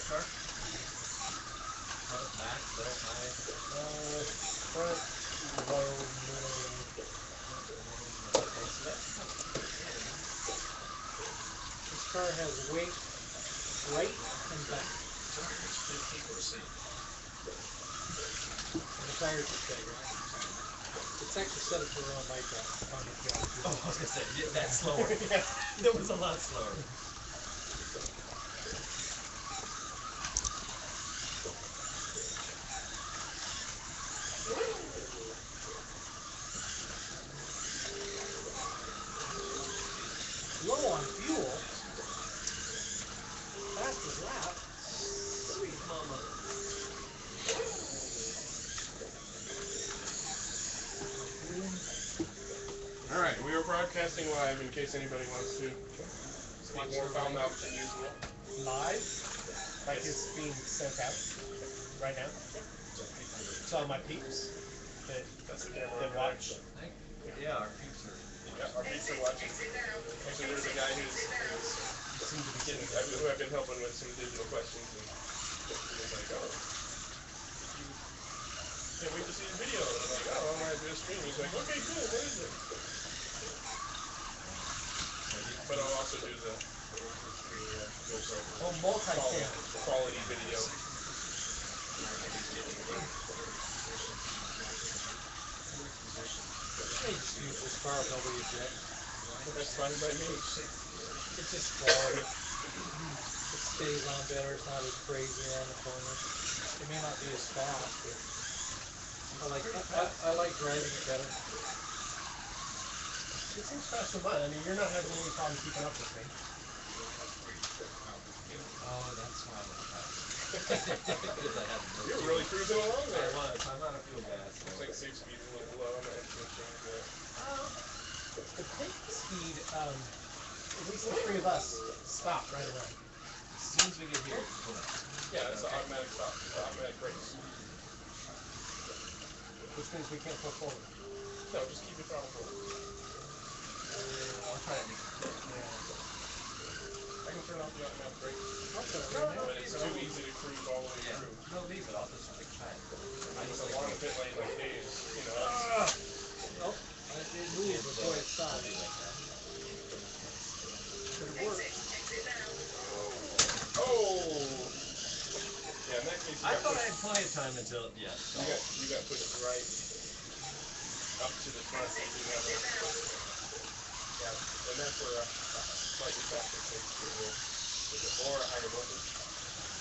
car? Front, back, low, high? Front, low, middle. Okay, so that's coming in. This car has weight, right and back. Tires 50%. And the tires are big, right? It's actually set up to run on my track. On the job. Oh, I was gonna say, yeah, that's slower. Yeah. That was a lot slower. Low on fuel. Fastest lap. Sweet mama. Alright, we are broadcasting live in case anybody wants to speak more foul mouth than usual. Live. Like it's being sent out right now. So all my peeps That's the camera that watch. Yeah, our peeps are. Yeah, our peeps are watching. Actually, there's a guy who I've been helping with some digital questions, and he was like, "Oh, can't wait to see your video." And I'm like, "Oh, I'm gonna do a stream." He's like, "Okay, cool. What is it?" But I'll also do the Oh, multi-cam. quality video. I just use this car with nobody objects. That's fine by me. It's just quality. It stays on better. It's not as crazy around the corners. It may not be as fast, but I like driving it better. It seems fast to mine. I mean, you're not having any problem keeping up with me. Oh, that's why I'm not fast. Because I have no You're fuel. really cruising along there. I'm out of fuel gas. So. It's like 6 speeds a little low. I'm not going to change that. The pit speed, at least the three of us, stopped right away. As soon as we get here, it's pull up. Yeah, it's an automatic stop. It's an automatic brakes. Which means we can't pull forward. No, just keep your throttle full. I'll try it next time. I can turn off the automatic brakes. But it's too easy to cruise all the way through. No, leave it. I'll just like try it. I It's just a like long pit lane like days, you know. Nope. It moved before it stopped. like that. But it worked. Oh! Yeah, in that case, I thought I had plenty of time until you got pushed right up to the front. And you have yeah, and that's where slightly faster takes the wheel. Is it more or higher voltage?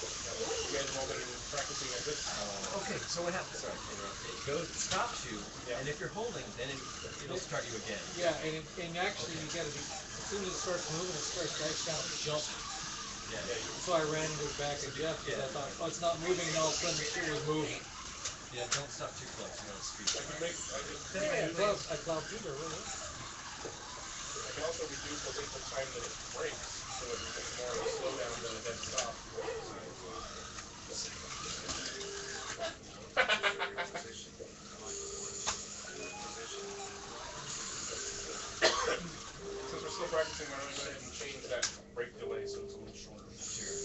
You guys have all been practicing at this. Okay, so what happens? Sorry, it goes, it stops you, and if you're holding, then it'll start you again. Yeah, and actually you gotta be, as soon as it starts moving, it starts right down and jumping. Yeah. So I ran into the back of Jeff because I thought, oh, it's not moving, and all of a sudden it was moving. Yeah, don't stop too close, you know, speed. I plowed through there, really. I can also reduce the length of time that it brakes, so it becomes more of a slowdown than a dead stop. Since we're still practicing, I'm going to go ahead and change that brake delay so it's a little shorter. Sure.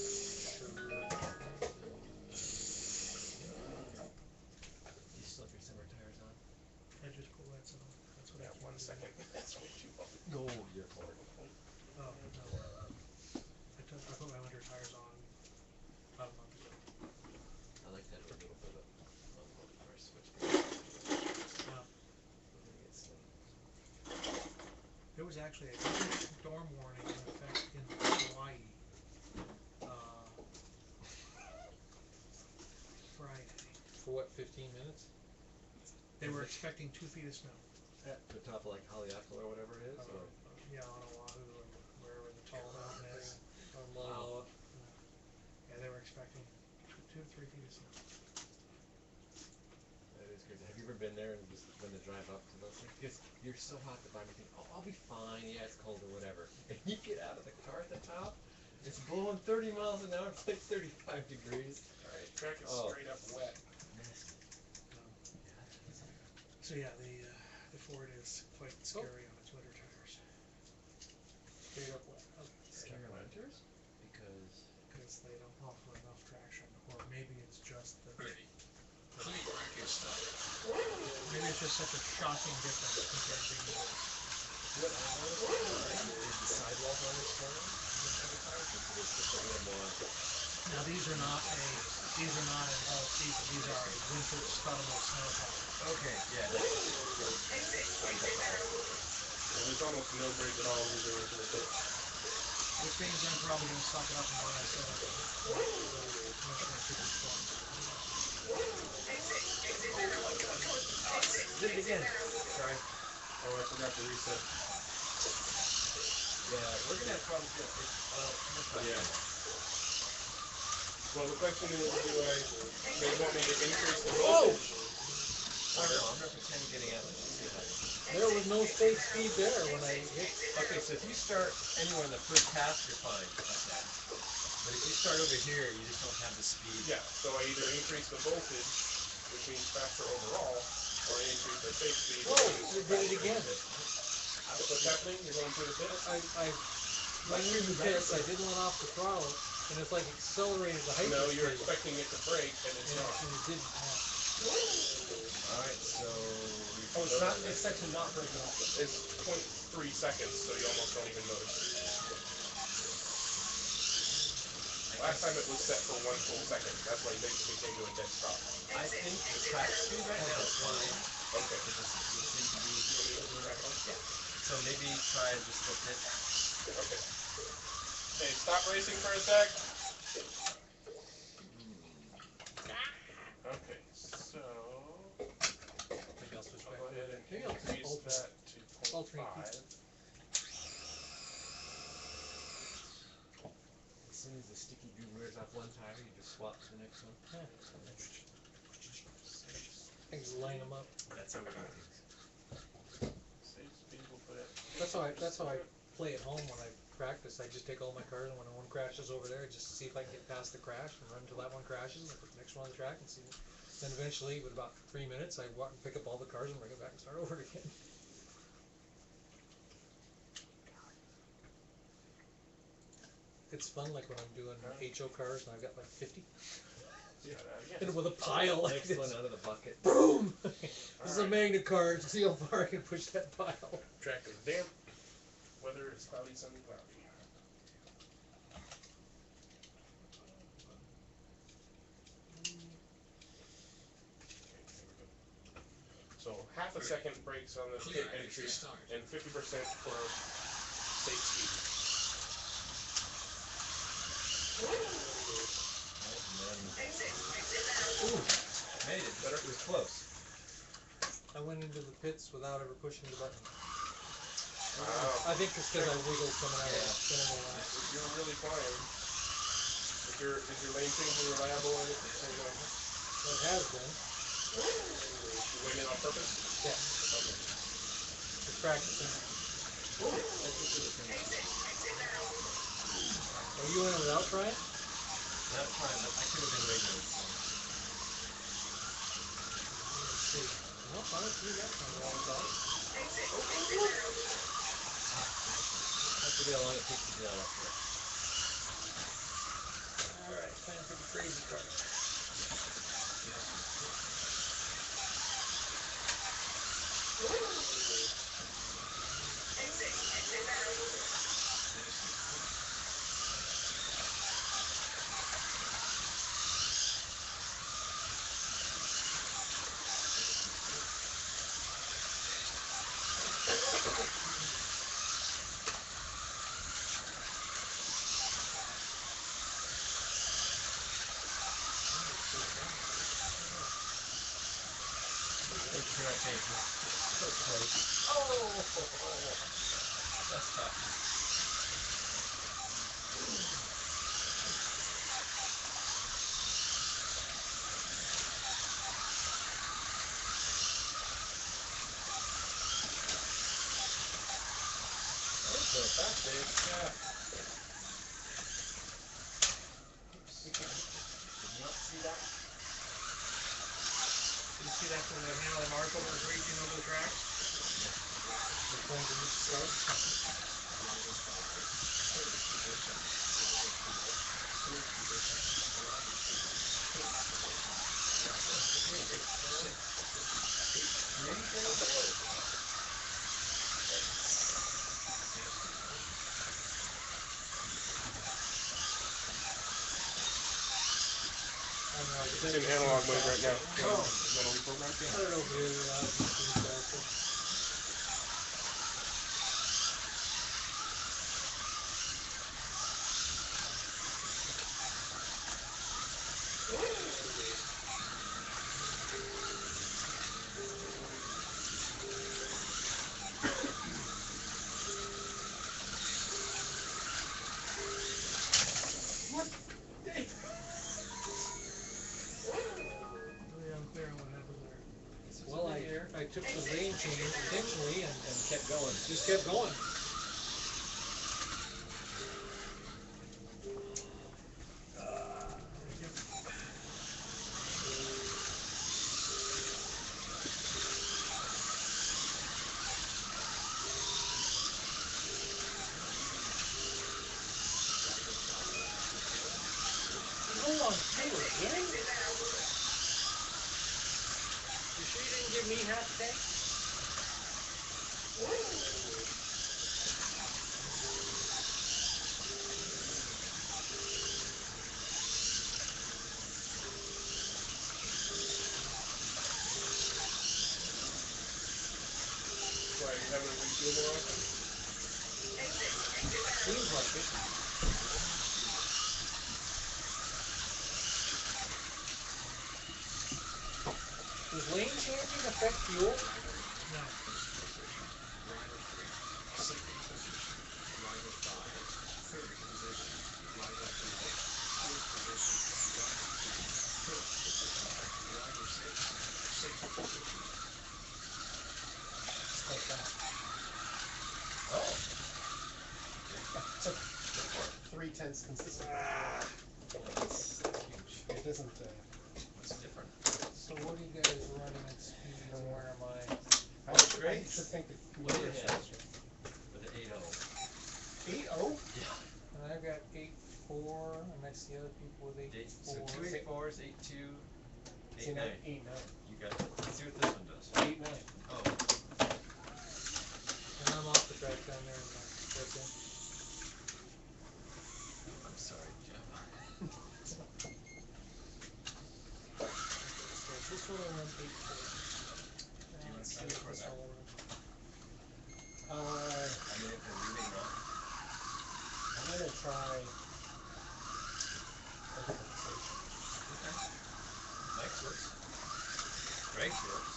You still have your summer tires on? I just put wets on. That's what I 1 second. That's way too long. No, you're forward. Oh, no. I put my winter tires on about a month ago. I like that a little bit of first switch. Yeah. There was actually a storm warning in effect in Hawaii Friday. For what, 15 minutes? They were expecting 2 feet of snow. At the top of like Haleakala or whatever it is? Or? Yeah, on Oahu or wherever the tall mountain is. Wow. Yeah, they were expecting 2 to 3 feet of snow. That is crazy. Have you ever been there and just when the drive up to those things? Because you're so hot that you think, oh, I'll be fine. Yeah, it's cold or whatever. And you get out of the car at the top, it's blowing 30 miles an hour. It's like 35 degrees. Alright, track is straight up wet. So yeah, the Ford is quite scary on its winter tires. Straight up wet. Scary winters? Because Because they don't offer enough traction. stuff. Maybe it's just such a shocking difference compared to the others. What I noticed is the sidewalls on this corner. It's just a little more. Now these are not an all season. These are a winter scuttable snowplow. Okay, yeah. And there's almost no break at all either into the pit. Which means I'm probably going to suck it up and buy myself Did it again. Sorry. Oh, I forgot to reset. Yeah, we're gonna have problems here. That's fine. Yeah. Well, the question is, they want me to increase the voltage? I don't know, I'm not pretending getting out. Let's see if I can. There was no safe speed there when I hit. Okay, so if you start anywhere in the first pass, you're fine. Like that. But if you start over here, you just don't have the speed. Yeah, so I either increase the voltage, which means faster overall, or I increase the safe speed. Whoa, you did it again. That's what's happening? You're going through the pit? I went through the pits, I didn't let off the throttle, and it's like accelerated the hyper No, speed. you're expecting it to brake, and it's Yeah, not. and it didn't. Alright, so... Oh, it's not. It's set to not break off. It's 0.3 seconds, so you almost don't even notice. Last time it was set for 1 full second. That's why it basically came to a dead stop. I think the track speed right now is fine. Okay. It just seems to be... Yeah. So maybe try just a bit. Okay. Okay, stop racing for a sec. Okay, so Maybe I'll switch I'll back go ahead and to maybe I'll just increase that to alternate 0.5. As soon as the sticky goo wears off one tire, you just swap to the next one. Things line them up. That's how we do things. Safe speed, we'll put it. That's how I play at home when I practice. I just take all my cars, and when one crashes over there, just see if I can get past the crash and run until that one crashes, and put the next one on the track and see. Then eventually, with about 3 minutes, I walk and pick up all the cars and bring it back and start over again. It's fun, like when I'm doing HO cars and I've got like 50. Yeah. And with a pile like Next this. one out of the bucket. Boom! This is a magnet car. See how far I can push that pile. Track is damp. Weather is cloudy, sunny, cloudy. So half a second brakes on the pit entry and 50% for safe speed. Ooh, made it, but it was close. I went into the pits without ever pushing the button. Wow. I think it's because I wiggled coming out of the cylinder line. You're really flying. Is your lane changing reliable and it? It has been. You went in on purpose? Yeah. Okay. Just practicing. Are you in without trying? Not fine, but I could have been regular. So. Let's see. Well, I don't see that on the wrong side. That's the how long it takes to get out up here. Alright, time for the crazy car. That's tough. So fast, Dave. Yeah. Did not see that. Did you see that from the handle of Marco was racing over the track? We're playing to each side. I don't know, It's in analog mode right now. Oh. Metal reprogram. I don't know if it is or not, it's just faster. Really unclear on what happened there. Well, I took the lane change intentionally and kept going. just kept going. Hold on, Taylor, really? You sure you didn't give me half a tank? Why, you having a refuel more often? Seems like it. Does lane changing affect fuel? No. It's like that. Oh. So, 3/10 consistent. That's huge. It doesn't, What's different? So what are you guys running at speeds and where am I? I Race? should think that What do you meters have? faster. With an 8.0. 8.0? Yeah. And I've got 8.4 and I see other people with 8.4. So 2.84s, 8.2, See, 8.9. now 8.9. You got it. Let's see what this one does. 8.9. Oh. And I'm off the track down there in my second. I'm sorry, Jeff. So this one will run 8.4. Do you want to See sign what for this that? one will run. I mean, if they're really wrong. I'm gonna try a different station. Okay. Mike's works. Greg's works.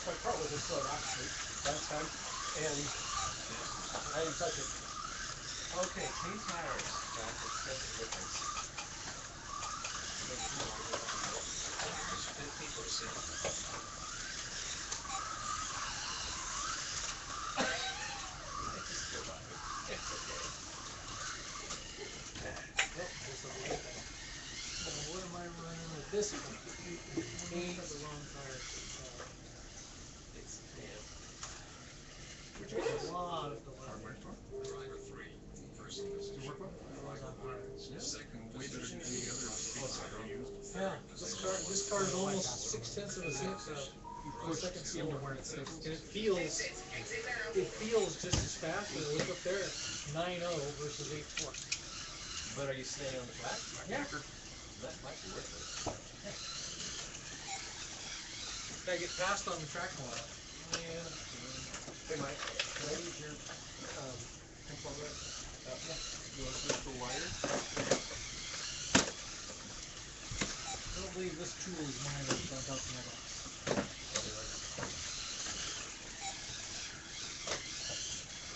My car was a slow actually last time, and I didn't touch it. Okay, clean tires. Jack, let's test the difference. 50%. It's still loud. It's okay. Oh, this will be good then. So what am I running with this one? 8. The wrong tire. It's damn. Which is a lot of delay. Hardware store. Driver 3. First position. Second Way better than any other speed car used. Yeah, this car is almost 0.6 of a second slower. And it feels just as fast, but look up there, 9.0 versus 8.4. But are you staying on the track? Yeah. That might be worth it. Gotta get past on the track more. Yeah. Hey Mike, can I use your component? Yeah. You want to switch the wire? I don't believe this tool is mine, it's on top of my box.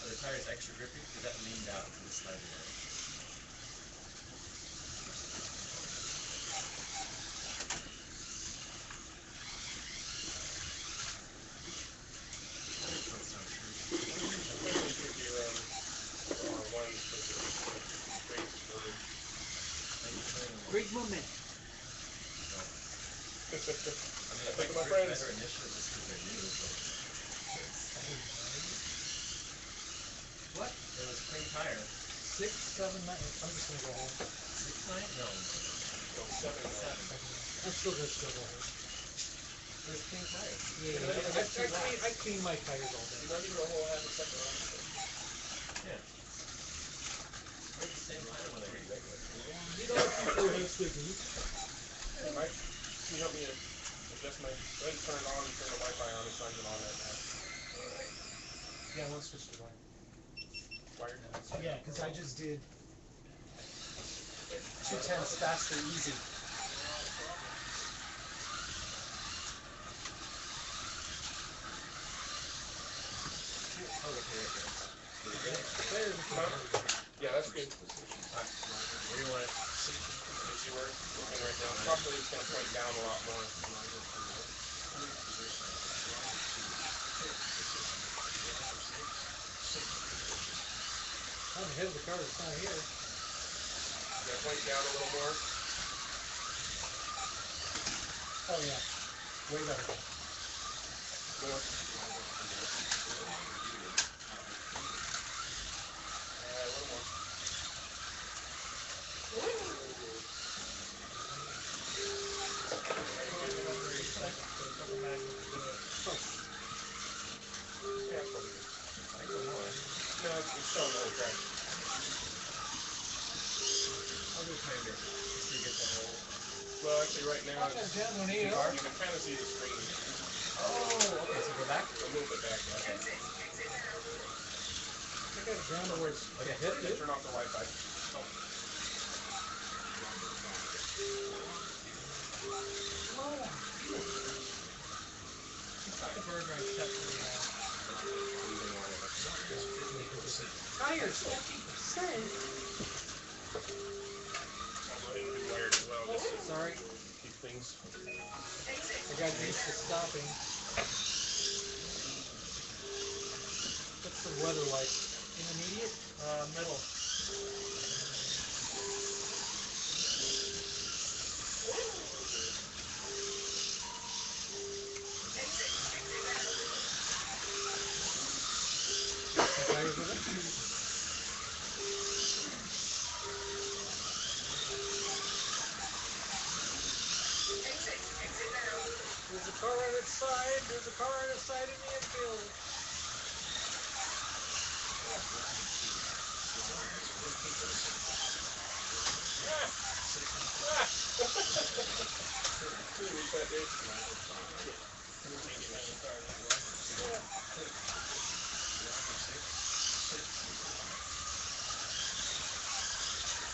Are the tires extra grippy? Because that leaned out to the side of the edge. That's not true. I think if you're one specific straight order. Great moment. I mean, I it think might of my work friends. better initially just because they're new, but it's What? It was clean tire. 6, 7, 9. I'm just gonna go home. 6 9? No. No, 7 now. I'm still good to go home. It was clean tire. Yeah, I clean my tires all day. Not even a whole half a second on. Yeah. It's the same tire when I read regular. You know, people have stickers. Hey, Mike, can you help me adjust my... Go ahead and turn it on and turn the Wi-Fi on and sign it on right now. Yeah, let's switch to wire. Wired? Yeah, because I just did 2/10 faster, easy. Oh, okay, okay. There's the Huh? Yeah, that's good. Where do you want it? You see where it's looking right now? Probably it's going to point down a lot more. I'm ahead of the car that's not here. Going to point down a little more. Oh yeah, way better. More. A little more. Yeah, it's probably good. I go more. No, it's showing the whole track. I'll do kind of so you get the whole. Well, actually, right now, Okay, it's, Jen, when you you are. can kind of see the screen Oh, okay, so go back. a little bit back. Okay. I got it down to where it's Okay. hit it. Turn off the Wi-Fi. The bird right shut for me now. Tires, 50%. I'll go ahead and do wired as well, just to Sorry, keep things. I got used to stopping. What's the weather like? Intermediate? Middle. Tires with it? There's a car on its side. There's a car on its side in the infield.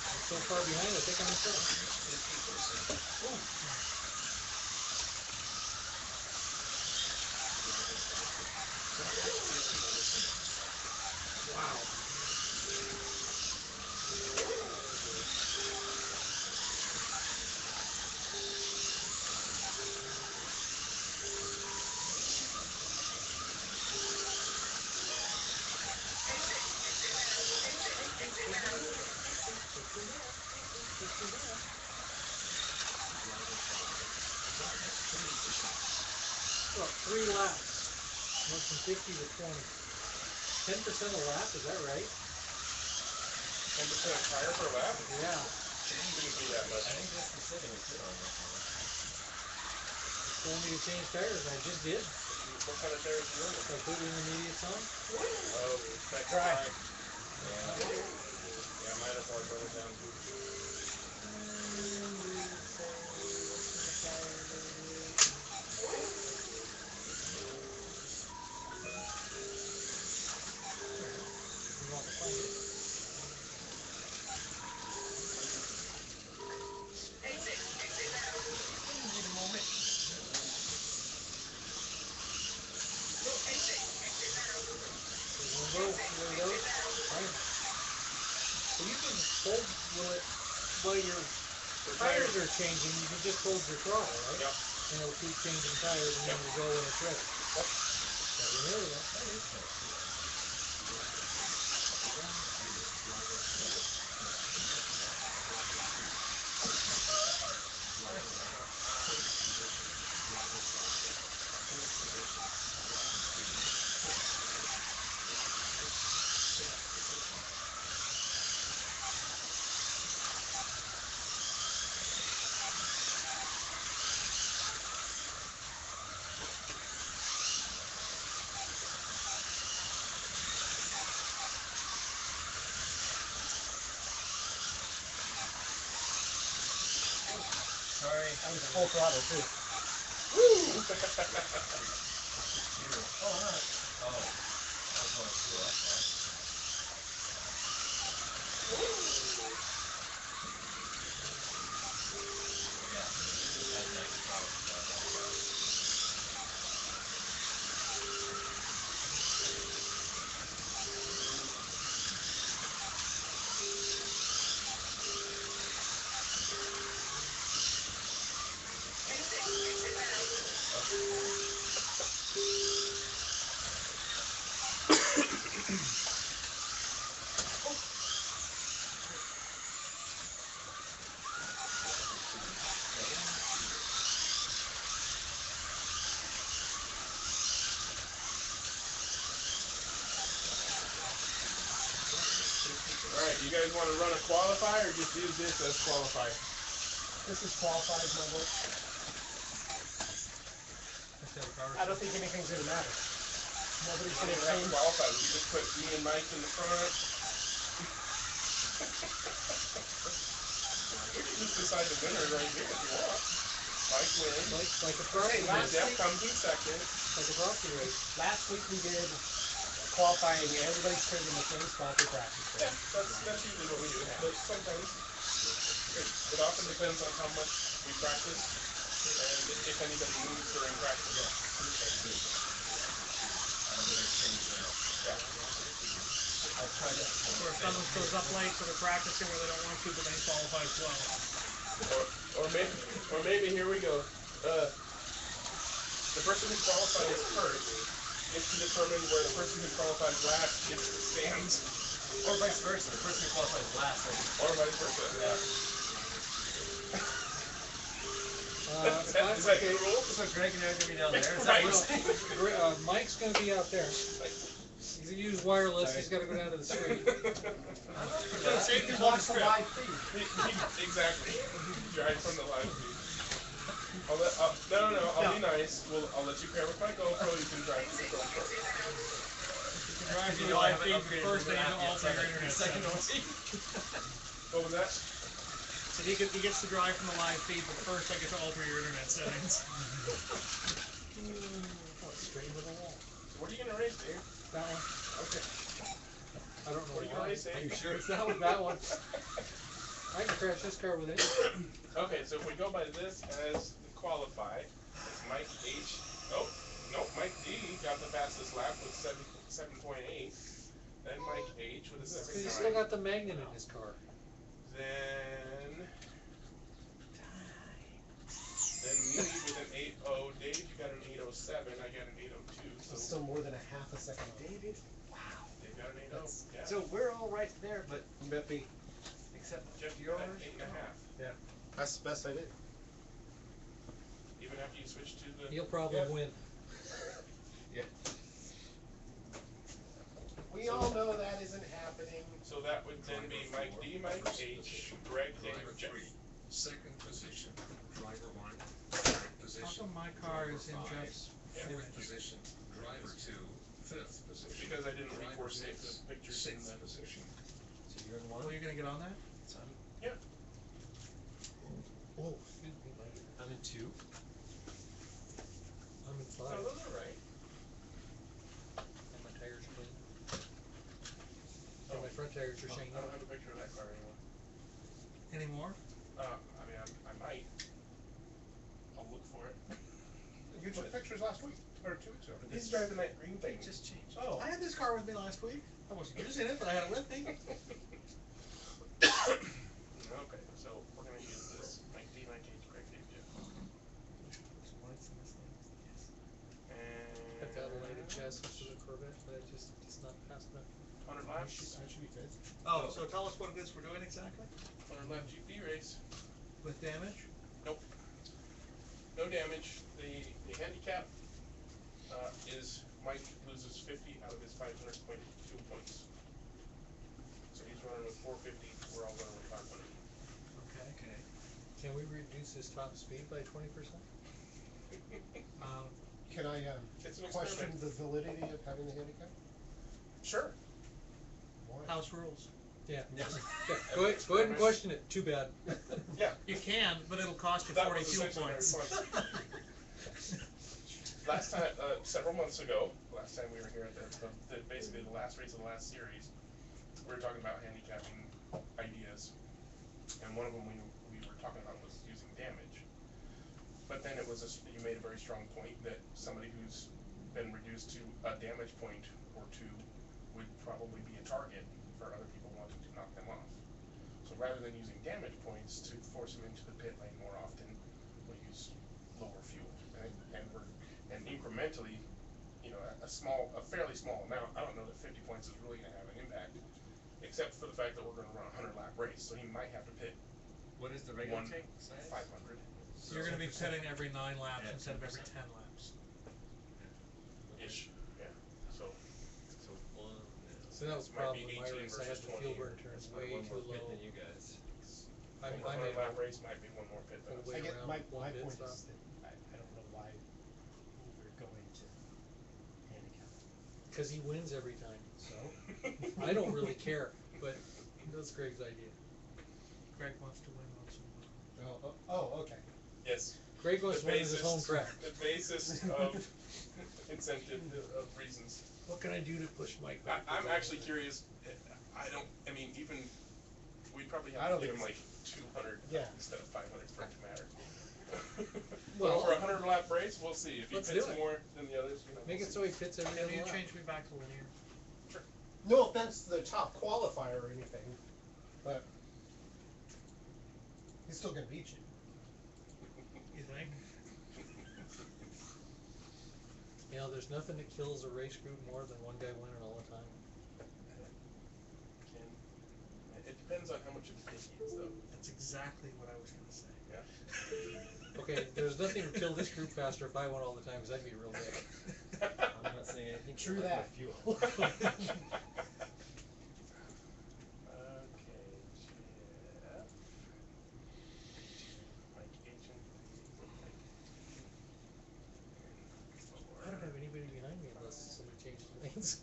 I'm so far behind, I think I'm in front. Wow. Well, 3 laps. Went from 50 to 20. 10% a lap, is that right? 10% tire per lap? Yeah. Shouldn't be that much. I think that's the setting we put on this one. It's told me to change tires, and I just did. What kind of tires are you running? So I put intermediates on. Oh, that's Try. right. Yeah, mine are probably running down too. You want to find it? Need a moment. There we go. Fine. So you can hold while your tires are changing, you can just hold your throttle, right? Yep. And it'll keep changing tires and then you'll go when it's ready. Yep. Never knew that. That is kind of cool. Sorry. I was full throttle too. Woo! Oh, alright. Oh. I was going through up there. Yeah. That's nice power. Alright, you guys want to run a qualify or just use this as qualify? This is qualified, my boy. I don't think anything's gonna matter. Nobody's You don't gonna even have to change. qualify. We can just put me and Mike in the front. We can just decide the winner right here if you want. Mike wins. Like a property Hey, last race. Jeff week- comes in second. Like a property race. Last week we did qualifying, everybody stayed in the same spot they practiced. Yeah, that's usually what we do. But sometimes it often depends on how much we practice and if anybody moves during practice. I don't think it's changed now. Yeah. I'll try to. Or if someone shows up late, so they're practicing where they don't want to, but then qualifies well. Or maybe here we go. The person who qualifies first gets to determine where the person who qualifies last gets the stands, Or vice versa. The person who qualifies last. or vice versa. Yeah. Is that your rule? So Greg and I are gonna be down there. Is Right. that what? Mike's gonna be out there. He's gonna use wireless, he's gotta go down to the street. See, You watch the live feed. Exactly. Drive from the live feed. No, I'll be nice. I'll let you pair with my GoPro. You can drive to the GoPro. You can drive to You the know I live haven't feed upgraded first, to then the you app can yet, alter so your I internet second settings. What was that? So he gets to drive from the live feed, but first I get to alter your internet settings. Straight to the wall. So what are you gonna race, Dave? That one. Okay. I don't know What are you why. gonna race, Dave? Are you sure? It's not with that one. I can crash this car with it. Okay, so if we go by this as the qualify, it's Mike H. Oh, no, Mike D got the fastest lap with 7.8. Then Mike H with a Because he's still 7.9. got the magnet in his car. Then me with an 8.0. Dave, you got an 8.07. I got an 8.02. It's So still more than a half a second. David, Dave got an 8.0. Yeah. so we're all right there, but Murphy, except Jeff, you yours. got an 8.5. That's the best I did. Even after you switch to the. He'll probably Yeah. win. We all know that isn't happening. So that would then be Mike D, Mike H, Greg, Dave, Driver Jeff. 3, second position. Driver 1, third How position. come my car is in Driver 5, Jeff's Yeah. fourth position. Driver 2, fifth position. Because I didn't Driver before save the 6, pictures in sixth the. position. So you're in one. Well, you're gonna get on that? Oh, excuse me, Mike. I'm in two. I'm in Oh, 5. those are right. And my tires clean. Oh. And my front tires are I shiny. don't have a picture of that car anymore. Any more? I mean, I might. I'll look for it. You took pictures last week, or 2 weeks ago. He's driving that green thing. Just changed. Oh. I had this car with me last week. I wasn't using it, but I had it with me. Okay, so we're gonna use this. Mike D, Mike H, Greg, Dave, Jeff. I've got a lighted And. chassis for the Corvette, but it's not fast enough. 100 laps. I should be fit. Oh, so tell us what it is we're doing exactly? 100 lap GP race. With damage? No damage. The handicap is Mike loses 50 out of his 500.2 points. So he's running with 450. We're all running with 500. Okay. Can we reduce his top speed by 20%? Can I It's an question experiment. the validity of having the handicap? Sure. Why? House rules. Yeah. Yeah. Go ahead and question it. Too bad. Yeah. You can, but it'll cost you That 40 was fuel essentially my points. response. Last time, several months ago, last time we were here at basically the last race of the last series, we were talking about handicapping ideas, and one of them we were talking about was using damage. But then you made a very strong point that somebody who's been reduced to a damage point or two would probably be a target for other people wanting to knock them off. So rather than using damage points to force them into the pit lane more often, we'll use lower fuel, and incrementally, you know, a fairly small amount. I don't know that 50 points is really going to have an impact, except for the fact that we're going to run a 100-lap race, so he might have to pit What is the regular tank size? 500. So you're going to be pitting every 9 laps Yeah, instead of every 10%. 10 laps. Ish, yeah. So So one. So that was the Might problem be with my 18 race. I had versus the fuel 20 burn turns That's probably way one too more pit low. than you guys. I a made 100-lap race might be one more pit than Full us. way I get around my one pit point stop. is that I don't know why we're going to handicap. Because he wins every time. So I don't really care, but that's Greg's idea. Greg wants to win once in a while. oh, okay. Yes. Greg wants to win his home track. The basis of incentive of reasons. What can I do to push Mike back? I'm actually curious. Even we probably I have don't to give think him like 200 Yeah. instead of 500 for it to matter. Well, for a 100-lap race, we'll see. If he let's pits do it. more than the others, Make we'll it see. so he pits every Can other you lap. change me back to linear? No offense to the top qualifier or anything, but he's still gonna beat you. You think? You know, there's nothing that kills a race group more than one guy winning all the time. It depends on how much of a dick he is, though. That's exactly what I was going to say. Yeah. Okay, there's nothing to kill this group faster if I won all the time, because I'd be a real dick. I'm not saying anything. True about that. my fuel. Okay, Jeff. Mike Agent. I don't have anybody behind me unless somebody changes lanes.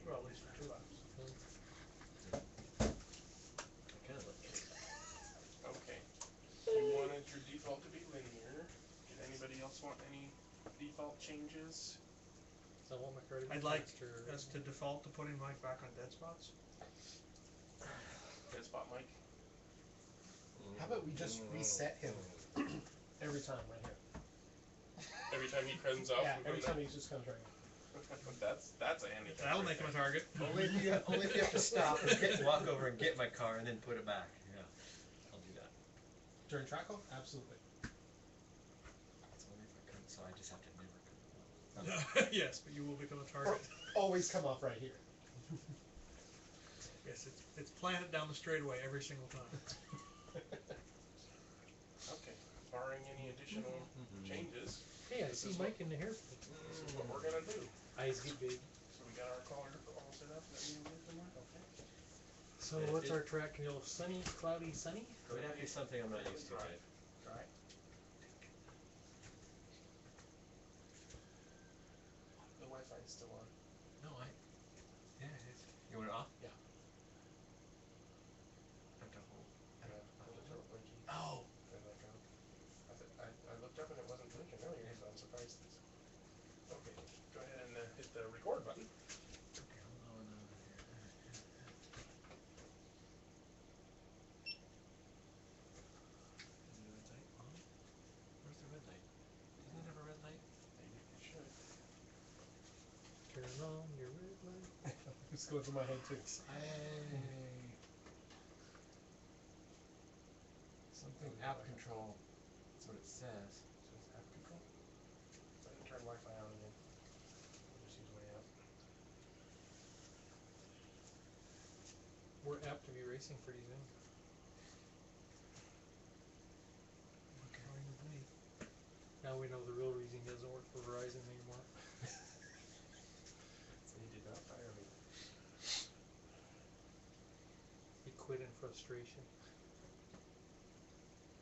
Well, at least for 2 laps. I kind of like it. Okay. You wanted your default to be linear. Did anybody else want any default changes? So I want my car to be I'd like faster. us to default to putting Mike back on dead spots. Dead spot, Mike. How about we just reset him every time right here? Every time he comes off. Yeah, we every go time to- he just comes right here. That's a handicap. That'll right make him a there. target. Only if you have to stop and walk over and get my car and then put it back. Yeah, I'll do that. During track off? Absolutely. It's only if I couldn't, so I just have to never come off. Yes, but you will become a Or target. always come off right here. Yes, it's planted down the straightaway every single time. Okay. Barring any additional changes, Hey, I This see is Mike in the hair. this is what we're gonna do. Eyes get big. So we got our collar all set up that we need somewhere? Okay. So Yeah, what's it- our track? You know, sunny, cloudy, sunny? It would have to be something I'm not used to, Right. Dave. Alright. The Wi-Fi is still on. No, yeah, it is. You want it off? Yeah. Have to hold. And I looked up blinking. Oh. And I looked up and it wasn't blinking earlier, so I'm surprised. Okay, go ahead and hit the record button. Okay, hold on over here. Is the red light on? Where's the red light? Doesn't it have a red light? Maybe it should. Turn on your red light. It's going through my head too. Hey. Something app control. That's what it says. So it's app control. So I didn't turn Wi-Fi on again. I'll just use way out. We're apt to be racing pretty soon. Fine with me. Now we know the real reason he doesn't work for Verizon anymore. So he did not fire me. He quit in frustration.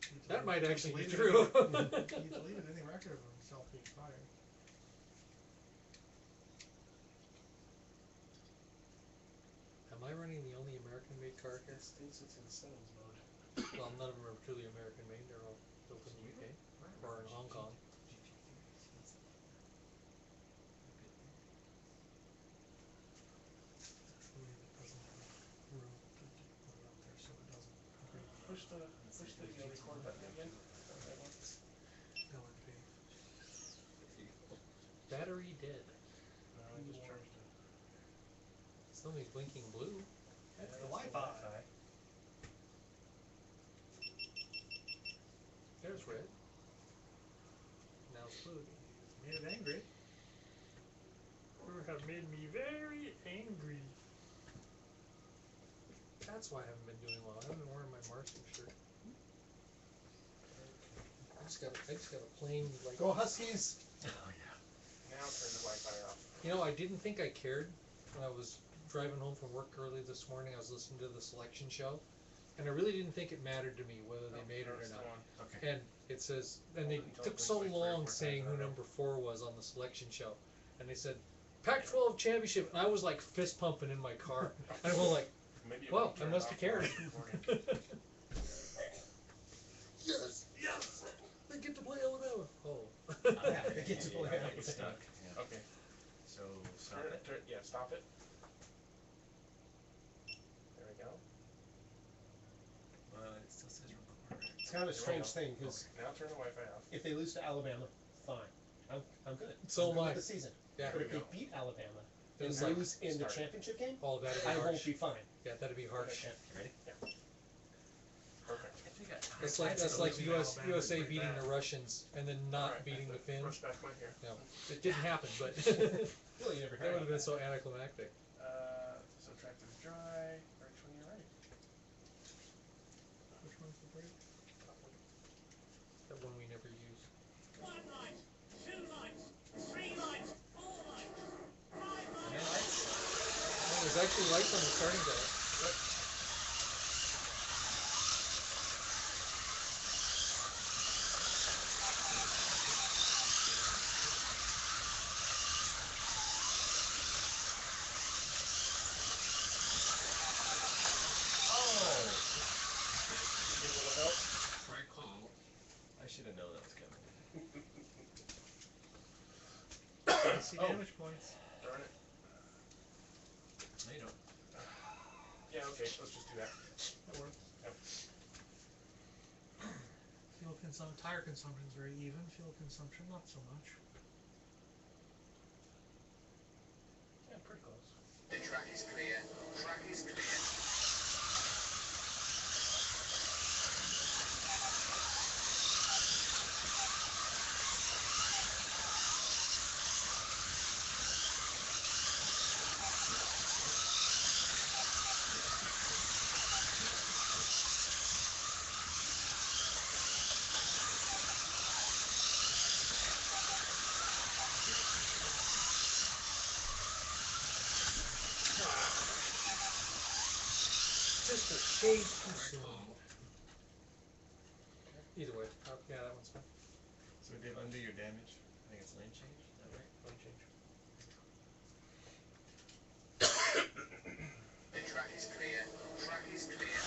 He That deleted- might he actually be deleted true. He deleted any record of himself being fired. Am I running the only American made car here. It thinks it's in settings mode. Well, none of them are truly American made. They're all built in the UK or in Hong Kong. I believe it doesn't have room to put it up there, so it doesn't agree. Push the record button again. That one. No, it'd be battery dead. No, I just charged it. Somebody's blinking blue. That's the the Wi-Fi. Wi-Fi. There's red. Now it's blue again. Made it angry. You have made me very angry. That's why I haven't been doing well. I haven't been wearing my Martian shirt. I just got a plain like. Go Huskies! Oh yeah. Now turn the Wi-Fi off. You know, I didn't think I cared when I was driving home from work early this morning. I was listening to the selection show, and I really didn't think it mattered to me whether they made it or not. Okay. And it says, and they took so long saying who number 4 was on the selection show, and they said Pac-12 championship, and I was like fist pumping in my car, and I'm going like, Maybe well, I must have cared. Yes! Yes! They get to play Alabama. Oh. Yeah, they get to play I Alabama. get stuck. Yeah. Okay. So stop Turn it. it. Yeah, stop it. There we go. It still says record. It's kind of a strange thing, because Now turn the Wi-Fi off. if they lose to Alabama, fine. I'm good. So I'm good am I. with the season. Yeah. But if There they we beat Alabama Then and it's like, lose in the start. championship game, oh, that'd be I harsh. won't be fine. Yeah, that'd be harsh. Okay. You ready? Perfect. If we got time. That's like losing US, Alabama USA pretty beating bad. the Russians and then not Alright, beating the Finns. Brush back my hair. No, it didn't happen, but Well, you never that hear would have been about so anticlimactic. Subtractive dry. Right when you're ready. Which one's the break? That one we never use. 1 light, 2 lights, 3 lights, 4 lights, 5 lights. Oh, there's actually lights on the starting gun. Give a little help. Try call. I should have known that was coming. See Oh. damage points. Darn it. No, you don't. Yeah, okay, let's just do that. That works. Yep. Tire consumption is very even. Fuel consumption, not so much. Yeah, pretty close. The track is clear. Track is clear. Just a shade too soon. Either way, yeah, that one's fine. So Dave, undo your damage. I think it's lane change. Is that right? Lane change. The track is clear. Track is clear.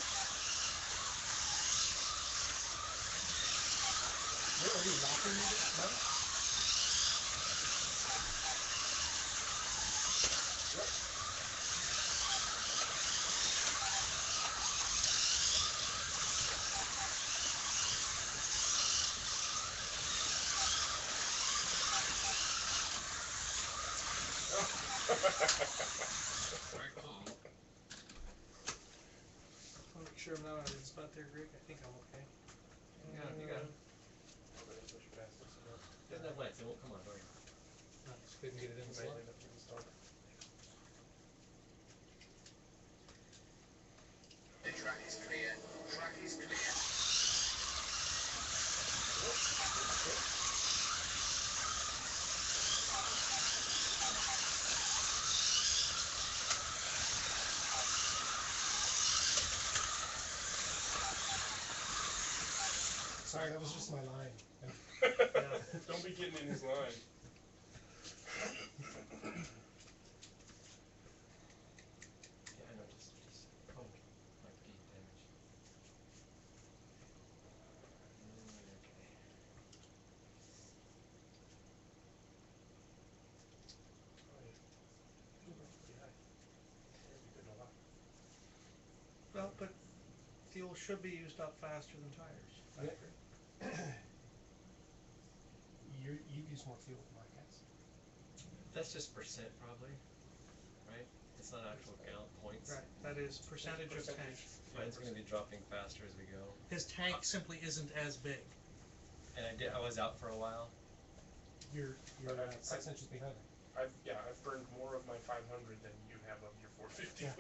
Are you locking it now? Try call. I'll make sure I'm not out of the spot there, Greg. I think I'm okay. You got it. You got it. I'm gonna push past this a bit. Doesn't have lights. It won't come on, don't you? No, just couldn't get it in the Might slot. end up getting started. The track is clear. Track is clear. Sorry, that was just my line. Don't be getting in his line. Yeah, I know. Just. Oh. fuel should be used up faster than tires. Yeah. You use more fuel than my guys. That's just percent probably, right? It's not actual gallon points. Right, that is percentage of tank. Mine's going to be dropping faster as we go. His tank simply isn't as big. And I was out for a while. You're 6 inches behind me. I've burned more of my 500 than you have of your 450. Yeah.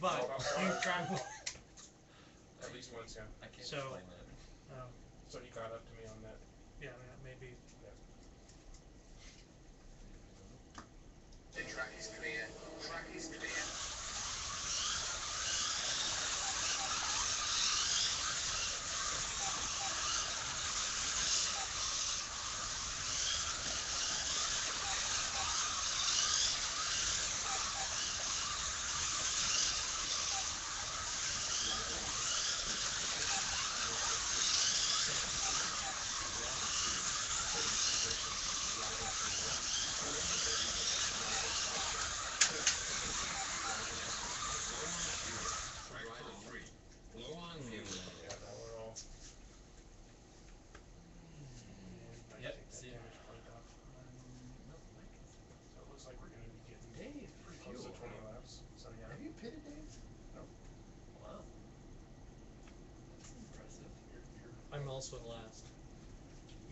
But you travel. At least once, yeah. I can't So, explain that. So he caught up to me on that. Yeah, that may be. The track is clear. Track is clear. I'm also last.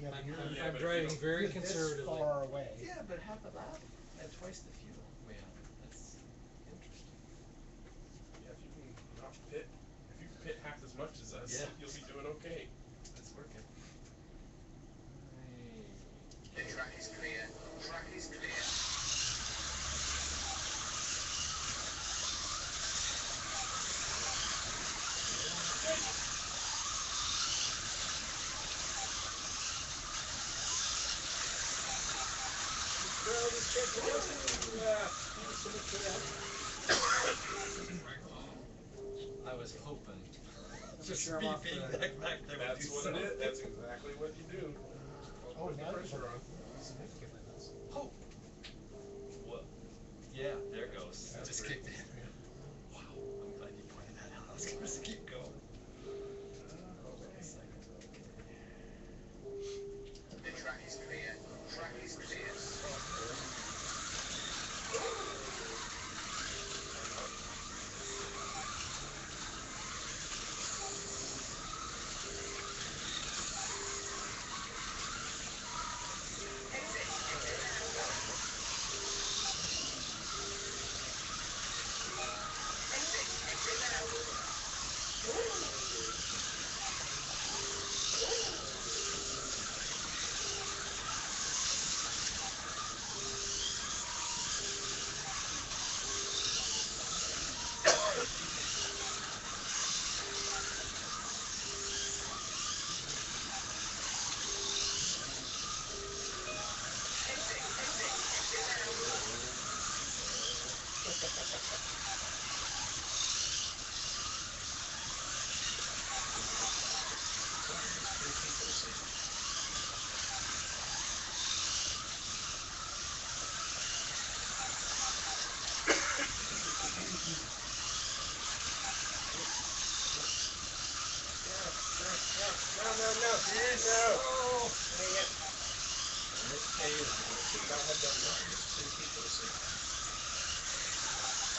Yeah, but I'm driving very you're conservatively. This far away. Yeah, but half a lap and twice the fuel. Yeah, that's interesting. Yeah, if you can not pit, if you pit half as much as us, Yeah. you'll be doing okay. It's working. The track is clear. Track is clear. I was hoping. Just sure I'm off the- back there. That's what it is. That's exactly what you do. Oh, Put the now pressure on. significantly less. Hope. What? Yeah, there it goes. That's Just great. kicked in. Wow, I'm glad you pointed that out. I was gonna just keep going. Hold on a second. The track is clear. Track is clear.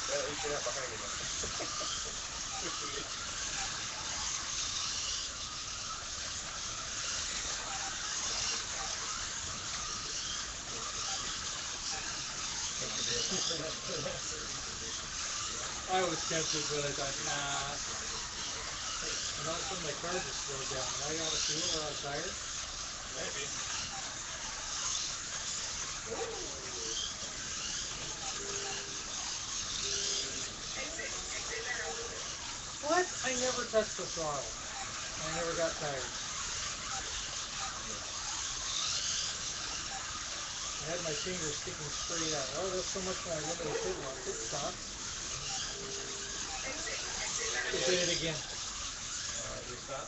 Well, at least you're not behind me now. I was tempted, but I thought, nah. And all of a sudden my car just slowed down. Now I got a fuel or out of tire. Maybe. What? I never touched the throttle. I never got tired. I had my fingers sticking straight out. Oh, that's so much when I went to the pit stop. It did it again. Restart.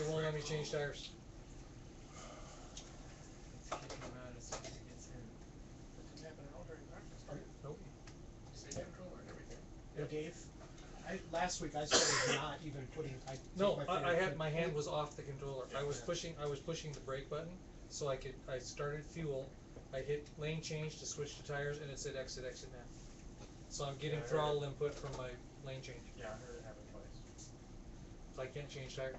It won't let me change tires. Let's kick him out as soon as he gets in. That didn't happen at all during practice. Nope. Stay control and everything. And Dave, last week I started not even putting. No, I had my hand was off the controller. I was pushing the brake button so I started fuel. I hit lane change to switch to tires, and it said exit now. So I'm getting throttle input from my lane change. Yeah, I heard it happen twice. So I can't change tires.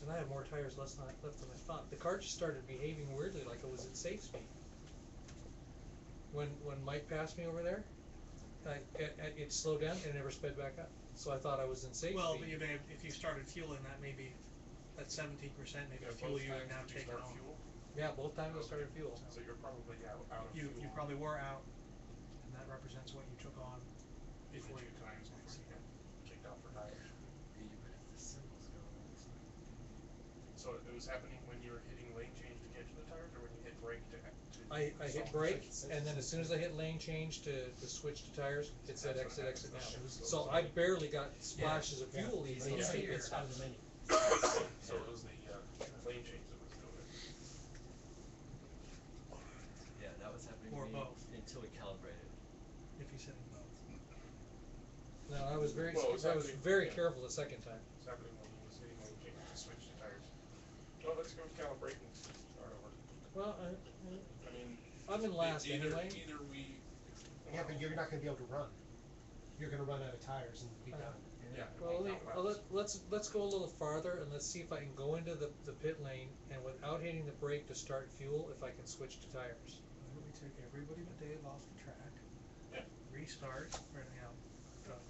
And I had more tires left than I thought. The car just started behaving weirdly, like it was at safe speed. When Mike passed me over there, it slowed down and never sped back up. So I thought I was in safe Well, speed. but if you started fueling that, maybe at 17%, maybe the fuel you would now take it on. Fuel? Yeah, both times I started fuel. So you're probably out of You fuel. probably were out, and that represents what you took on Before before you times before you got kicked off for tires. The symbols going. So it was happening when you were hitting lane change to get to the tires, or when you hit brake to I hit brake, and then as soon as I hit lane change to switch to tires, it said exit now. So I barely got splashes of fuel even. It's Yeah. it's out of the menu. So it was the lane change that was doing it. Yeah, that was happening Or to me both. until we calibrated. if you said both. No, I was very Well, it was happening- yeah. careful the second time. It's happening when he was hitting lane change to switch to tires. Well, let's go calibrate and start over. Well, I mean, I'm in last anyway. Either we. Yeah, but you're not going to be able to run. You're going to run out of tires and be done. Yeah. Well, let's go a little farther and let's see if I can go into the pit lane and without hitting the brake to start fuel, if I can switch to tires. Why don't we take everybody but Dave off the track, Yeah. restart, or,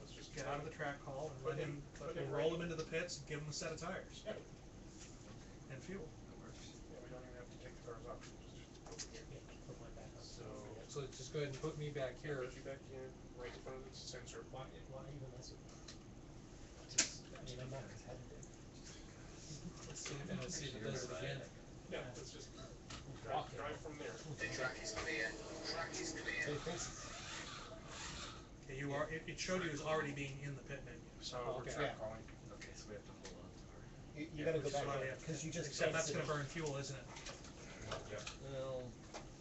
Let's just get out of the track hall and Put let him- him, put him roll right- him into the pits and give him a set of tires. Yeah. And fuel. That works. Yeah, we don't even have to take the cars off. Just over here. Yeah, put mine back up. So just go ahead and put me back here. put you back in, right in front of the sensor. Why even mess with it? I mean, I'm not competitive. Let's see if it does it again. Yeah, let's just Walking. drive from there. The track is clear. Track is So clear. he thinks it's Okay, it showed you as already being in the pit menu. So Oh, we're okay. track Yeah. calling. Okay, so we have to hold on to our. you got to go Which is back why we there have- because you just Except that's exited. gonna burn fuel, isn't it? Yeah. Well,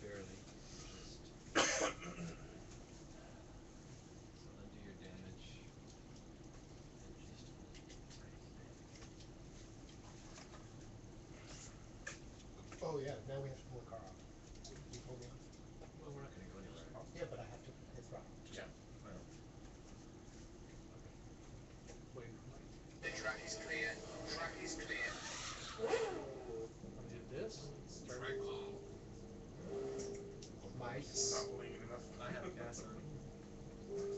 barely. Just. So undo your damage. And just hold right Oh yeah, now we have to pull the car off. You pull me off. there. Well, we're not gonna go anywhere. Yeah, but I have to hit throttle. Yeah. Well, Wait, The track is clear. Track is clear. did this? Start Track call. Mice. Not holding it enough. I have gas on.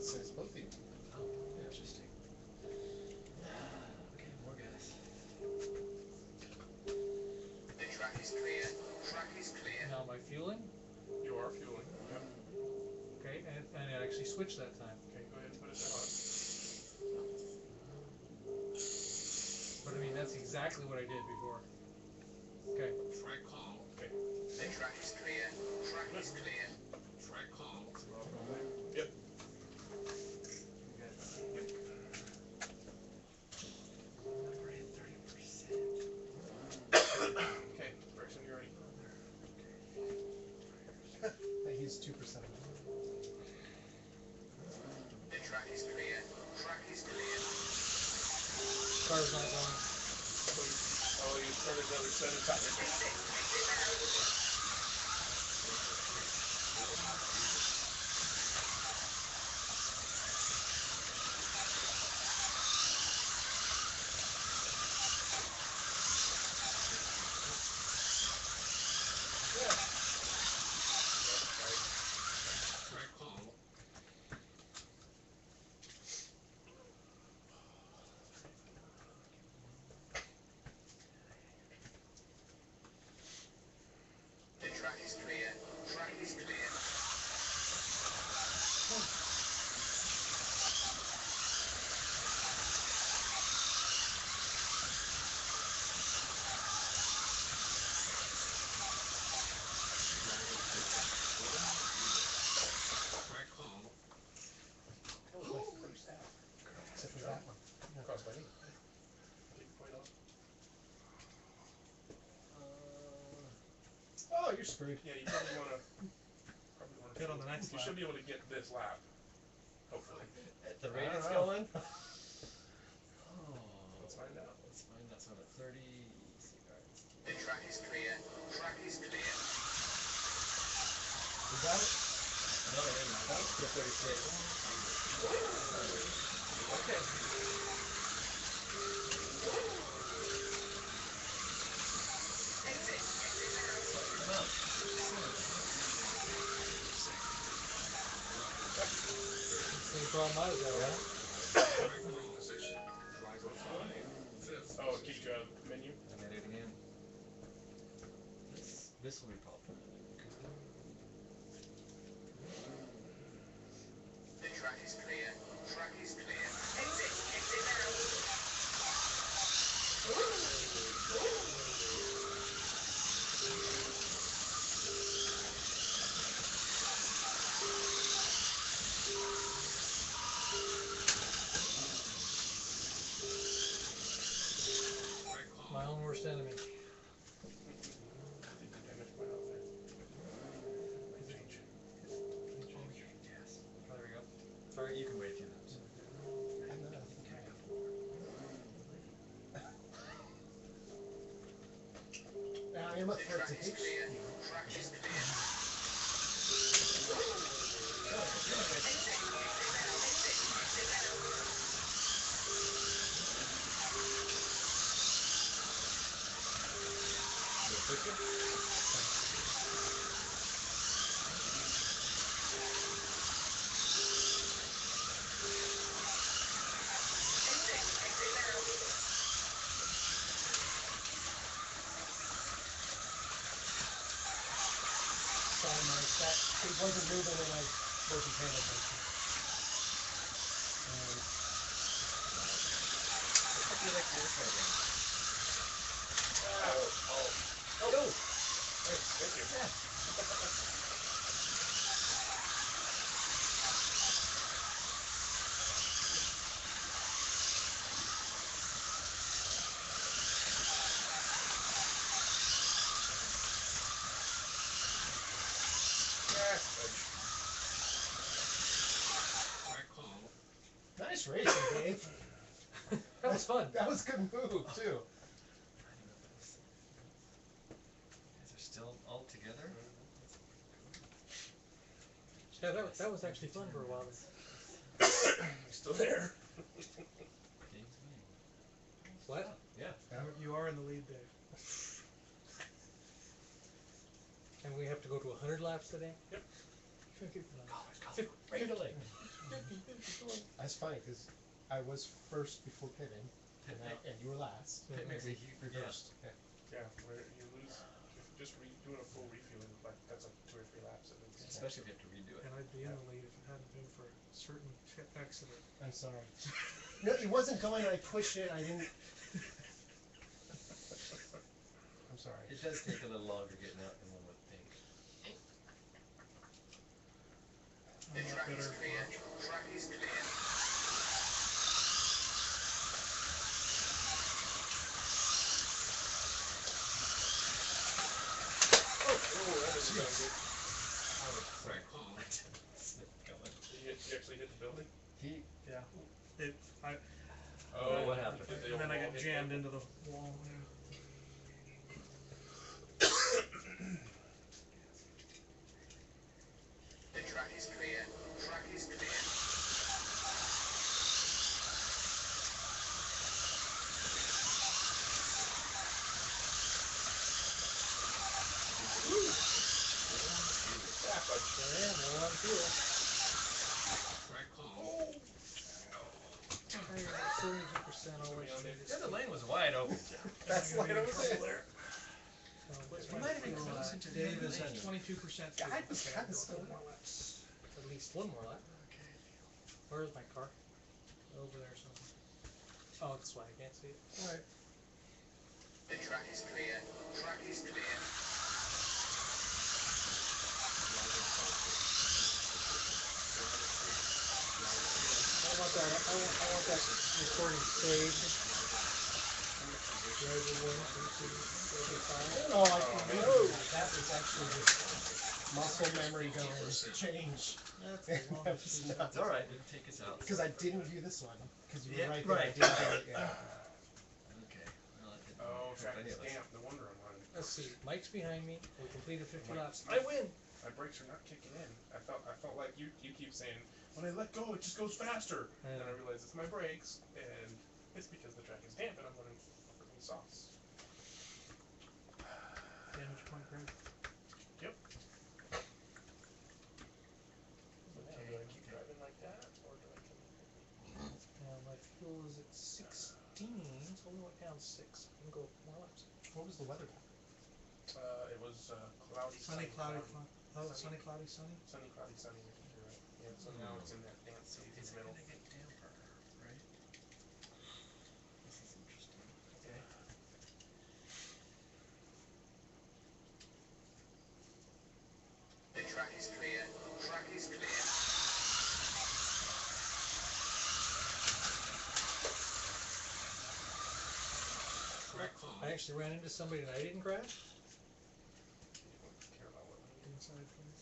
So it's both of you. Oh, interesting. Okay, more gas. The track is clear. Track is clear. Now my fueling, You are fueling. Yep. okay, and it actually switched that time. Okay, go ahead and put it on. But I mean, that's exactly what I did before. Okay. Track call. Okay. The track is clear. Track is clear. Track call. Yep. You guys. We're at 30%. Okay, Bryson, you ready? I used 2% of it. The track is clear. Track is clear. Car's not going. Oh, you started another set of tires. Track call. The track is clear. Track is clear. Oh, you're screwed. Yeah, you probably wanna Get on the next You lap. should be able to get this lap. Hopefully. At the rate I it's don't know. going. Oh. Let's find out. Let's find out. So I'm at 30 cigars. The track is clear. Track is clear. You got it? No, I didn't. That's the 36. Okay. Exit. Exit now. Come on. Same problem I was at, right? Position. Driver 5. Fifth. Oh, keep menu. I made it again. This will be problematic. The track is clear. Track is clear. Exit. Exit now. My own worst enemy. I think you damaged my out there. Change. Yes. Oh, there we go. Sorry, you can wait a few minutes. I am a The track is threat. clear. Track is clear. It wasn't moving and I wasn't paying attention. I feel like this right now. Oh. Go! Thank you. Nice racing, Dave. That was fun. That was a good move, too. You guys are still all together? Yeah, that was actually fun for a while. Still there. Game's winning. What? Yeah. You are in the lead, Dave. And we have to go to 100 laps today? Yep. Regulate. That's funny, because I was first before pitting, and you were last. It makes a huge Reversed. Yeah. Yeah, where you lose, just doing a full refueling, like that's like 2 or 3 laps at least. Especially if you have to redo it. And I'd be in the lead if it hadn't been for a certain accident. I'm sorry. No, it wasn't going, I pushed it, I didn't. I'm sorry. It does take a little longer getting out than one would think. The track is clear. Track is clear. Oh, that doesn't sound good. Sorry. You actually hit the building? He. Yeah. Oh, what happened? Did the And then I wall got hit jammed you? into the wall. Yeah. The track is clear. Track is clear. Yeah, but Yeah, no one fuel. Tire at 30% always. The other lane was wide open. That's why I was Trouble there. You might have been closer to the Dave other is at lane. 22%. I was kind of still. At least one more lap. Where's my car? Over there somewhere. Oh, that's why I can't see it. Alright. The track is clear. Track is clear. I want that recording saved. driver 1, 2, 3, 4, 5. No, I can do that was actually just muscle memory going change. That's And the that longest was piece. nuts. It's alright, didn't take us out. Because I didn't view this one. Because you were Yeah, right there. I right. didn't do it, yeah. Okay. Well, that didn't Oh, hurt track any is of us. damp. No wonder I'm running. Let's see. Mike's behind me. We completed 50 Mike. laps. I win. My brakes are not kicking in. I felt like you keep saying, when I let go, it just goes faster. And then I realize it's my brakes, and it's because the track is damp and I'm running freaking sauce. Damage point, Craig. Yep. So do I keep driving like that, or do I come in quickly? My fuel is at 16, so we went down 6. We can go more laps. What was the weather pattern? It was cloudy, Sunny, cloudy, sunny, sunny, cloudy, sunny. sunny, cloudy, sunny. I think you're right. Yeah. So now it's in that dance stage in It's the middle. gonna get damper, right? This is interesting. Okay. The track is clear. Track is clear. I actually ran into somebody and I didn't crash. You don't care about what we do. Inside, please.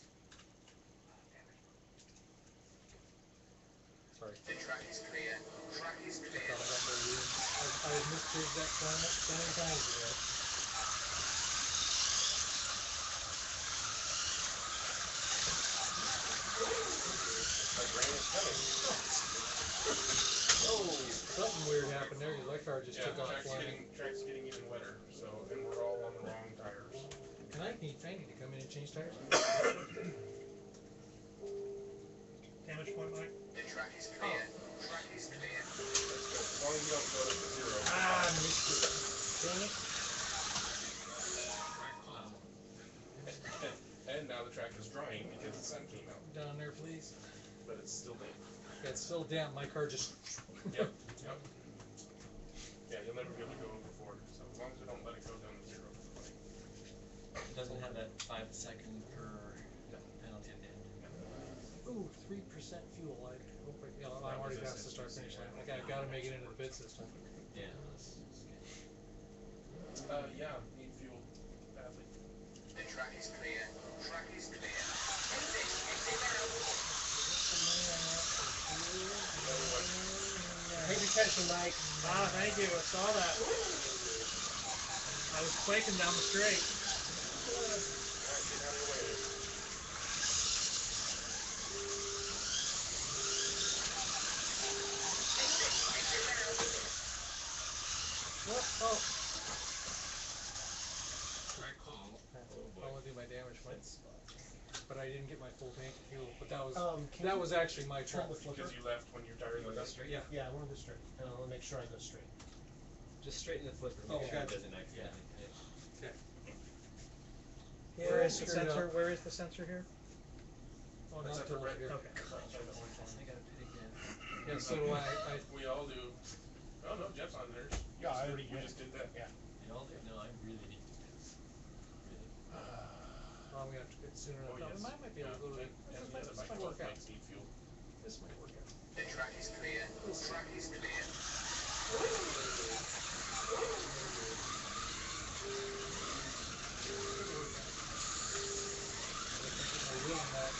Sorry. The track is clear. Track is I clear. thought I got more weird. I misjudged that corner so many times ago. My brain is coming. Oh, something weird happened there. My car just Yeah, took off flying. track's getting even wetter. So, and we're all on the wrong tires. Can I need to come in and change tires? Damage point, Mike. The track is clear. Track is clear. As long as you don't go to zero. Ah, missed it. Dang it. And now the track is drying because the sun came out, Down there, please. but it's still damp. Yeah, it's still damp. My car just. Yep. Yep. Yeah, you'll never be able to go over 4. So as long as we don't let it go down to 0, it's fine. It doesn't have that 5-second per penalty at the end. Ooh, 3% fuel. I hope I'm already past the start finish line. I gotta make it into the bid system. Yeah, that's good. Yeah, need fuel badly. The track is clear. Track is clear. Pay attention, Mike. Ah, thank you. I saw that. I was quaking down the straight. Alright, get out of the way. Oh. Right call. I want to do my damage points. But I didn't get my full tank of fuel. But that was Can that you was actually my turn fault. the flipper? Because you left when your tires went up. Yeah. Yeah, I want to go straight. And I'll make sure I go straight. Just straighten the flipper. Oh, Make sure it gotcha. doesn't accidentally hit. Yeah, Where is the screwed up. sensor? Where is the sensor here? Oh, That's not at the till red. later. Okay. I gotta pit again. Yeah, so do I. We all do. Oh no, Jeff's on theirs. Yeah, I already We did. just did that. Yeah. You all do? No, I really need to piss. Really. I'm gonna have to get sooner Oh, than I yes. thought. I might be able to go to the. And This the might, other this bike might both work out. bikes need fuel. This might work out. The track is clear. Track is clear. My wheel on that.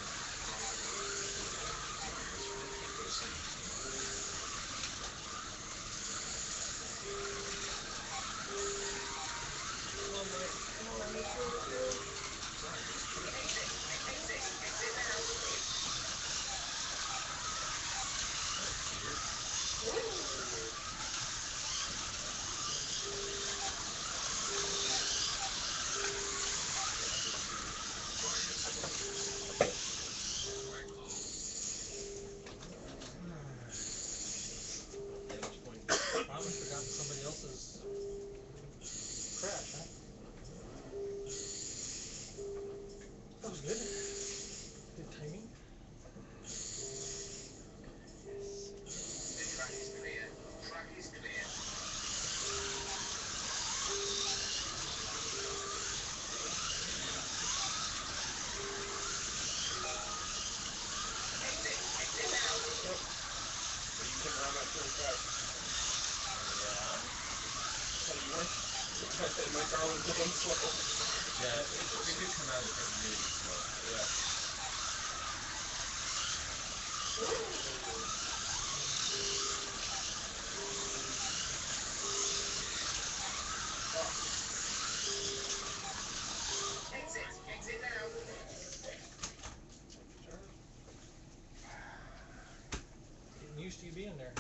my car was going slow. Yeah, it did come out and get really slow. Yeah. Exit now. Getting used to you being there.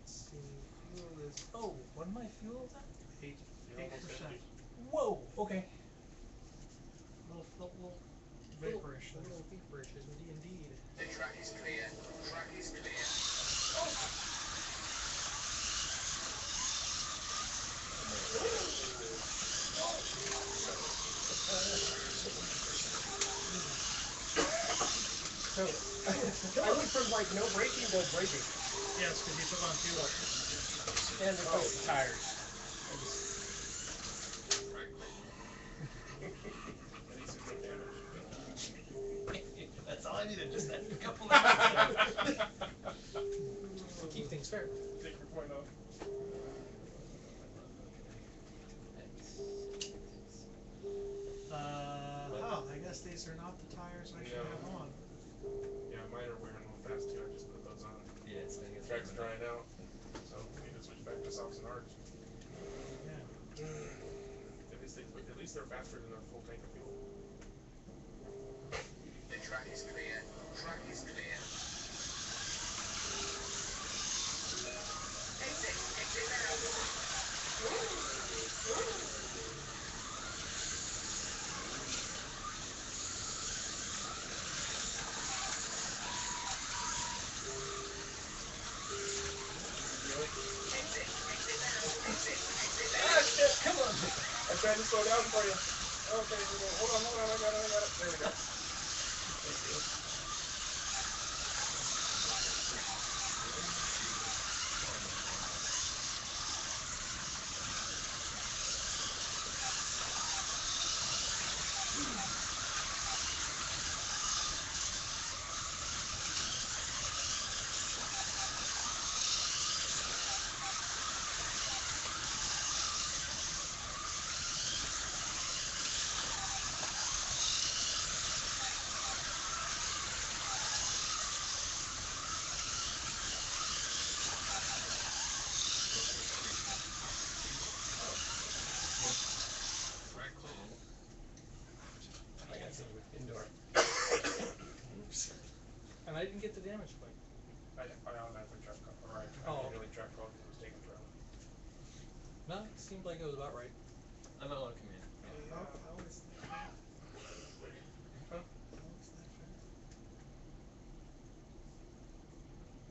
Let's see, fuel is, oh, what my fuel is at? Eight You're almost percent. empty. Whoa, okay. Vaporish. Little vaporish, indeed. The track is clear. Track is clear. So, I went from like no braking to braking. Yes, because you took on fuel. And replaced the tires. At least there's no damage. That's all I needed, just that couple of Keep things fair. Take your point off. I guess these are not the tires I should No. have on. Yeah, mine are wearing real fast too. I just put those on. Yeah, it's gonna The get track's drying out, so we need to switch back to softs and hards. Yeah. At least they're faster than a full tank of fuel. The track is clear. Track is clear. Exit now. Ah, shit, come on! I tried to slow down for you. Okay, hold on, I got it. There we go. Thank you. I got some indoor. And I didn't get the damage point. I automatically track call, or I Oh. manually track call because it was taking forever. No, it seemed like it was about right. I might want to come in. How is that fair? Huh? How is that fair?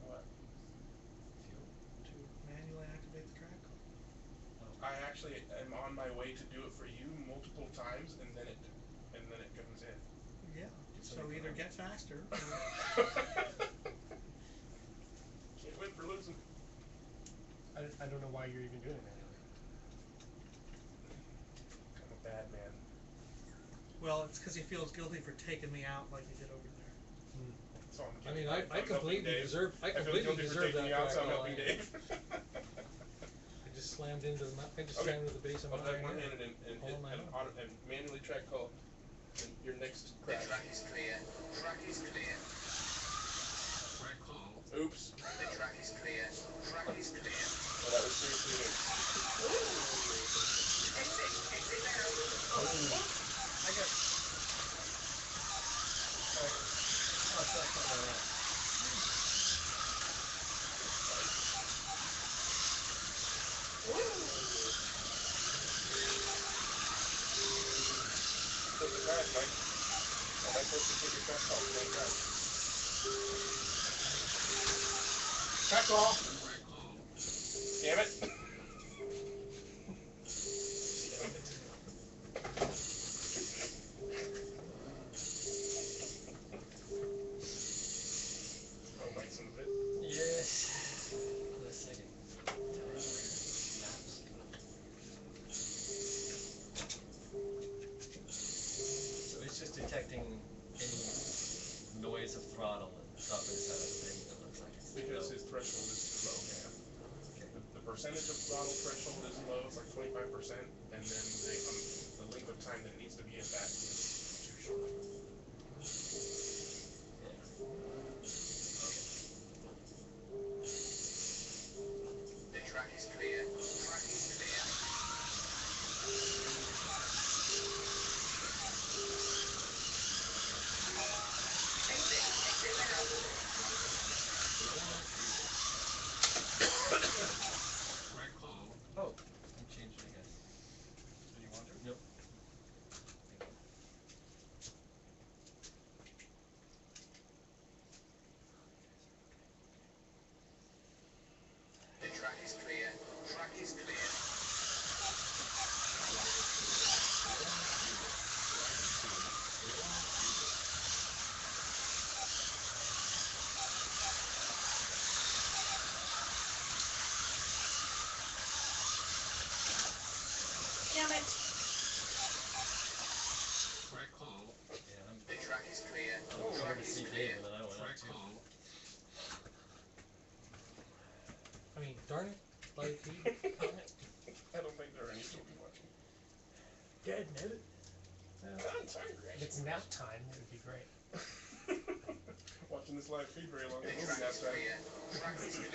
What? Fuel? To manually activate the track call. I actually am on my way to do it for you multiple times, and then it comes in. Yeah, so either get faster or Can't win for losing. I don't know why you're even doing it manually. I'm a bad man. well, it's because he feels guilty for taking me out like he did over there. So I'm I mean, kidding. I I'm helping completely Dave. deserve, I feel completely guilty for deserve taking that you out, so track I'm call. helping I Dave. just slammed into the, I just Okay. slammed into the base of I'll my have one Rainier. handed and Hold my own. manually track call your next The crash. track is clear. Track is clear. Track call. Oops. The track is clear. Track is clear. Well, that was seriously me. Exit now. I got. Oh, it's not coming out. Flip the crash, Mike. How am I supposed to take your track call? Don't crash. Track call. Track call. Damn it. Oh, Mike, some of it. Yes. For a second. So it's just detecting any noise of throttle and up inside of the thing. It looks like it's Because his threshold is too low, man. Okay. The percentage of throttle threshold is low, it's like 25%, and then the length of time that it needs to be at that is too short. The track is clear. Track is clear. Right call. Oh, I'm changing, I guess. Do you want to? Nope. The track is clear. Track is clear. Damn it! Right call. Yeah, I'm The track is clear. over Track to is see clear. Dave, and then I went up Right too. call. I mean, darn it, live feed. I don't think there are any people watching. Dead, Ned. I'm hungry. If it's nap time, it would be great. Watching this live feed very long. The It will be track nap is time. clear. Track is clear.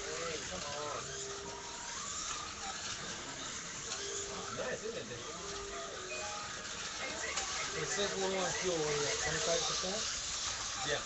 Hey, come on. Nice, isn't it, Dave? It says low on fuel, what are you at, 25%? Yeah.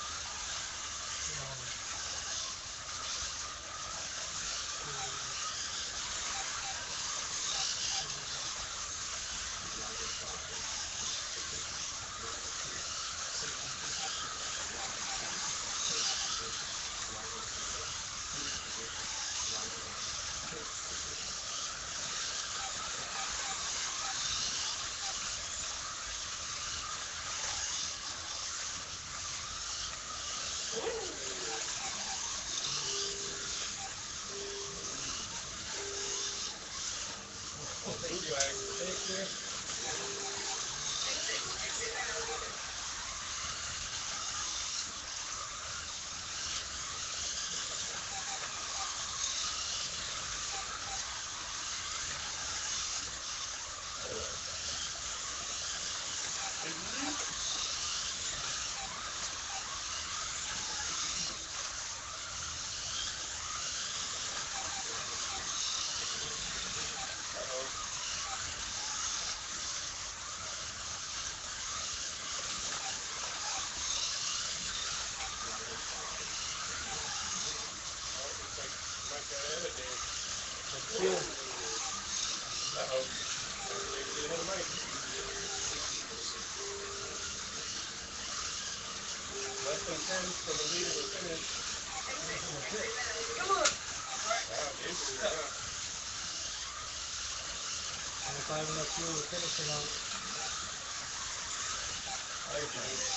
Blue flag. Thank you. Might gotta edit, Dave. Fuel. Uh-oh. Maybe get ahead of Mike. Less than 10 from the lead to the finish. Come on! Wow, Dave's doing that. And if I have enough fuel to finish or not. I can find it.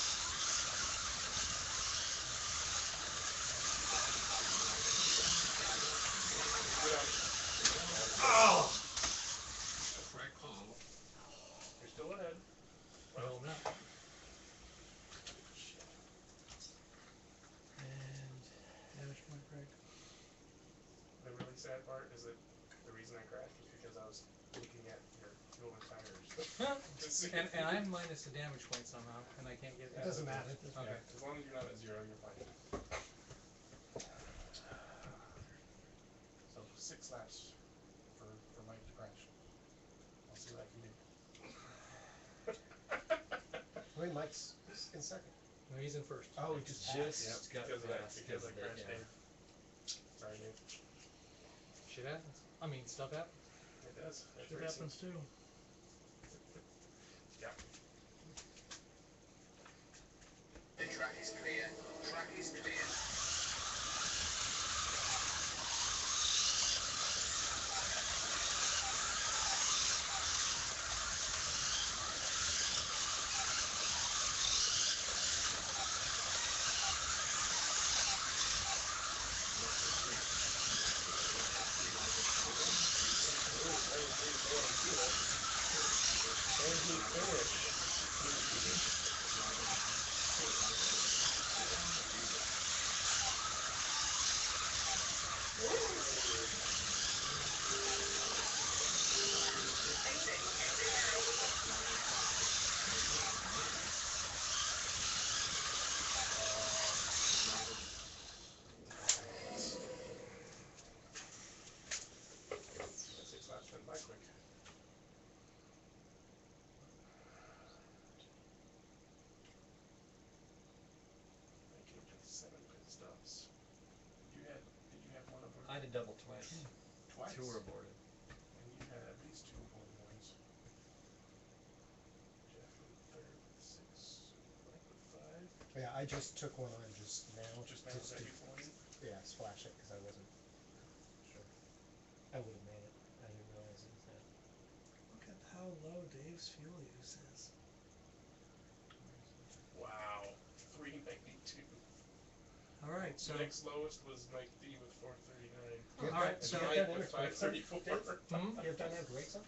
Good on. Oh! Right call. You're still ahead. No, I'm not. And damage point break. The really sad part is that the reason I crashed was because I was looking at your fuel and tires. To see And if you- I'm minus the damage point somehow, and I can't get It that. doesn't matter. Okay. Yeah, as long as you're not at 0, you're fine. So 6 laps for Mike to crash. I'll see what I can do. I mean, Mike's in second. No, he's in first. Oh, he just passed. Just got because of that, fast because I of the- crashed yeah. Dave. Sorry, Dave. Shit happens. I mean, stuff happens. It does. That's Shit racing. happens too. Yeah. And he finished. That 6 laps went by quick. 7 pit stops. Did you have one of them? I did double twice. Twice? 2 were aborted. And you had at least 2 aborted ones. Jeff with 3rd with 6, Mike with 5. Yeah, I just took one on just now. Just now, is that you pulling? Yeah, splash it because I wasn't sure. I would have made it. I didn't realize it was that. Look at how low Dave's fuel use is. Wow. 392. Alright, so Next lowest was Mike D with 439. Alright, And so Mike with 534. You have done that great stuff?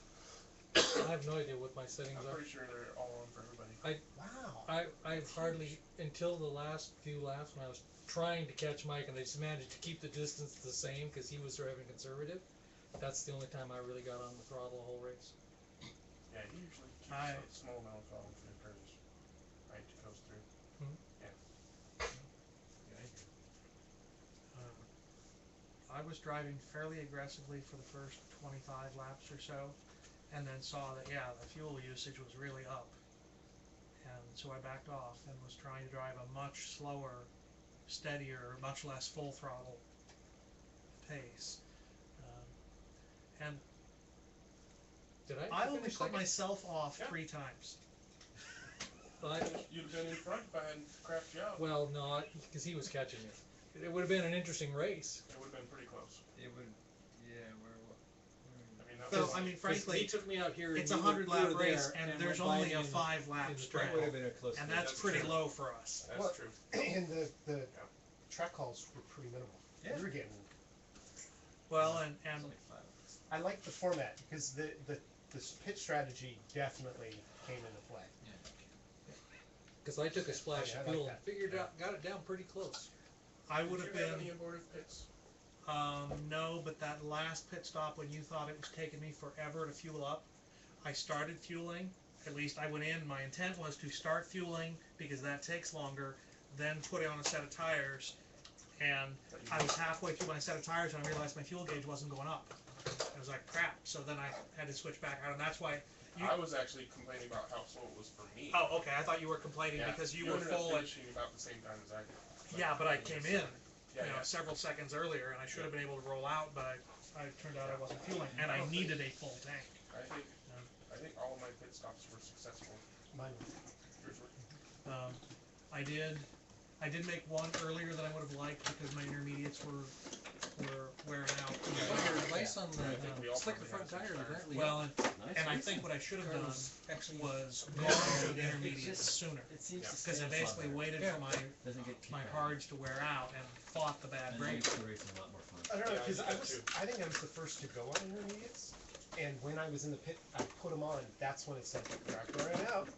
I have no idea what my settings I'm are. pretty sure they're all on for everybody. Wow. I've hardly, until the last few laps when I was trying to catch Mike and I just managed to keep the distance the same because he was driving conservative. That's the only time I really got on the throttle the whole race. Yeah, he usually keeps a small amount of throttle through the curves. Right, to coast through. Hmm. Yeah. I was driving fairly aggressively for the first 25 laps or so, and then saw that, yeah, the fuel usage was really up. And so I backed off and was trying to drive a much slower, steadier, much less full throttle pace. And Did I only finish put second? myself off Yeah. 3 times. You'd have been in front if I hadn't crapped you out. Well, no, because he was catching me. It would have been an interesting race. It would have been pretty close. It would, yeah, I mean, that Well, was, I mean, frankly, he took me out here. it's and a you were 100-lap race, there, and there's went by only me a in the- 5-lap in the spread, that would have been a close and race. that's That's pretty true. low for us. that's What? true. And the track calls were pretty minimal. Yeah. We were getting. Well, and It's only 5. I like the format because the pit strategy definitely came into play. Because I took a splash I of like fuel that. and figured out, got it down pretty close. I Did would you have have been any abortive pits? no, but that last pit stop when you thought it was taking me forever to fuel up, I started fueling. At least I went in. My intent was to start fueling because that takes longer. Then put it on a set of tires, and I was halfway through my set of tires and I realized my fuel gauge wasn't going up. I was like, crap. So then I had to switch back out, and that's why. I was actually complaining about how slow it was for me. Oh, okay. I thought you were complaining because you were ended up full. And, finishing about the same time as I did. yeah, but I came in. Yeah, You know, several seconds earlier, and I should have been able to roll out, but I turned out I wasn't fueling, and I needed a full tank. I think all of my pit stops were successful. Mine. Yours were. I did make one earlier than I would have liked because my intermediates were wearing out. Well, your advice on I think we all the slick the probably front have some tires tires. apparently. Well, Nice. and I think what I should have done was gone to the intermediates sooner, It seems to because I stay basically fun. waited Yeah. for Doesn't get my kicked out. hards to wear out and fought the bad And it break. makes the racing a lot more fun. I don't know Yeah, I because did that too. I think I was the first to go on intermediates, and when I was in the pit, I put them on. That's when it said track ran out.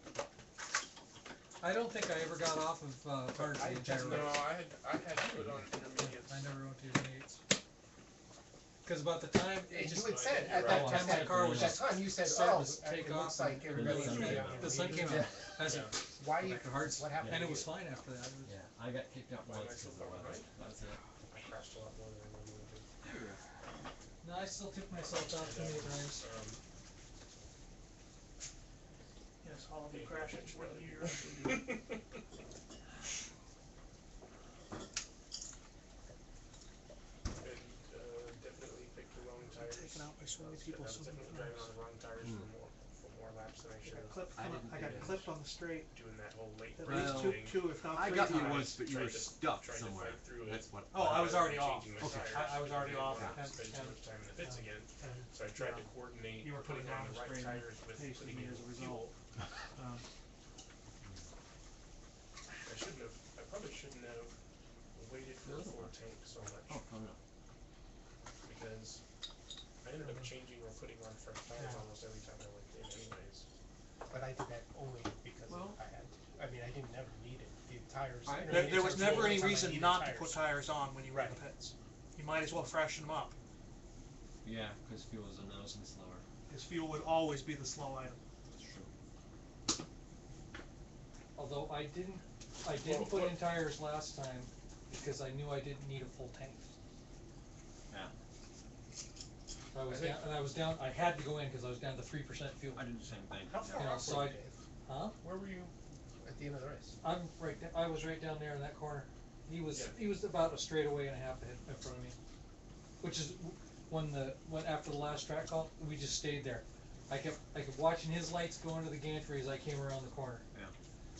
I don't think I ever got off of cards the entire No, race. I had put on intermediates. I never went to intermediates. Because about the time And it you just had said you're at right. that time, my car was at that time you said, starting "Oh, to take it off looks like and everybody the sun should be came on out. the sun came out. intermediates." I was Yeah. like, Why you? back to hards. What happened? And it to was you? fine after that. Yeah, I got kicked out Why once did I because of feel the weather. right? That's it. I crashed a lot more than I normally do. No, I still took myself out too many times. Yes, all of you crashing for the year. Definitely picked the wrong tires. Taking out by so many I people was so many definitely driving times. on the wrong tires for more laps. laps than I I should got have. clipped, I didn't I do got that. clipped on the straight Doing that whole late at race least Well, two, if not I three got you times. once, but you Tried were to- stuck tried to somewhere. fight through it. That's what. Oh, I was Rather already than off. changing my Okay. tires, I was already because I off, didn't want and- to spend too and- much time in the pits and- again. and, So I tried yeah, to coordinate you were putting putting on down the the right strain tires with pace putting me in as a fuel. Um, I shouldn't have. I probably shouldn't have waited for a full tank so much Oh, no. because I ended up changing or putting on fresh tires almost every time I went in, anyways. But I did that only because Well- I had to. I mean, I didn't never need it. The tires. I- there was never any time I reason needed not to tires. put tires on when you were in the pits. You might as well freshen them up, Yeah, because fuel is a nose and slower. because fuel would always be the slow item. That's true. Although I didn't put in tires last time because I knew I didn't need a full tank. Yeah. I was down, I had to go in because I was down to 3% fuel. I did the same thing. How Yeah. far You know, off so were I- you, Dave? Huh? Where were you at the end of the race? I was right down there in that corner. He was Yeah. about a straightaway and a half ahead in front of me. Which is when after the last track call, we just stayed there. I kept watching his lights go into the gantry as I came around the corner. Yeah.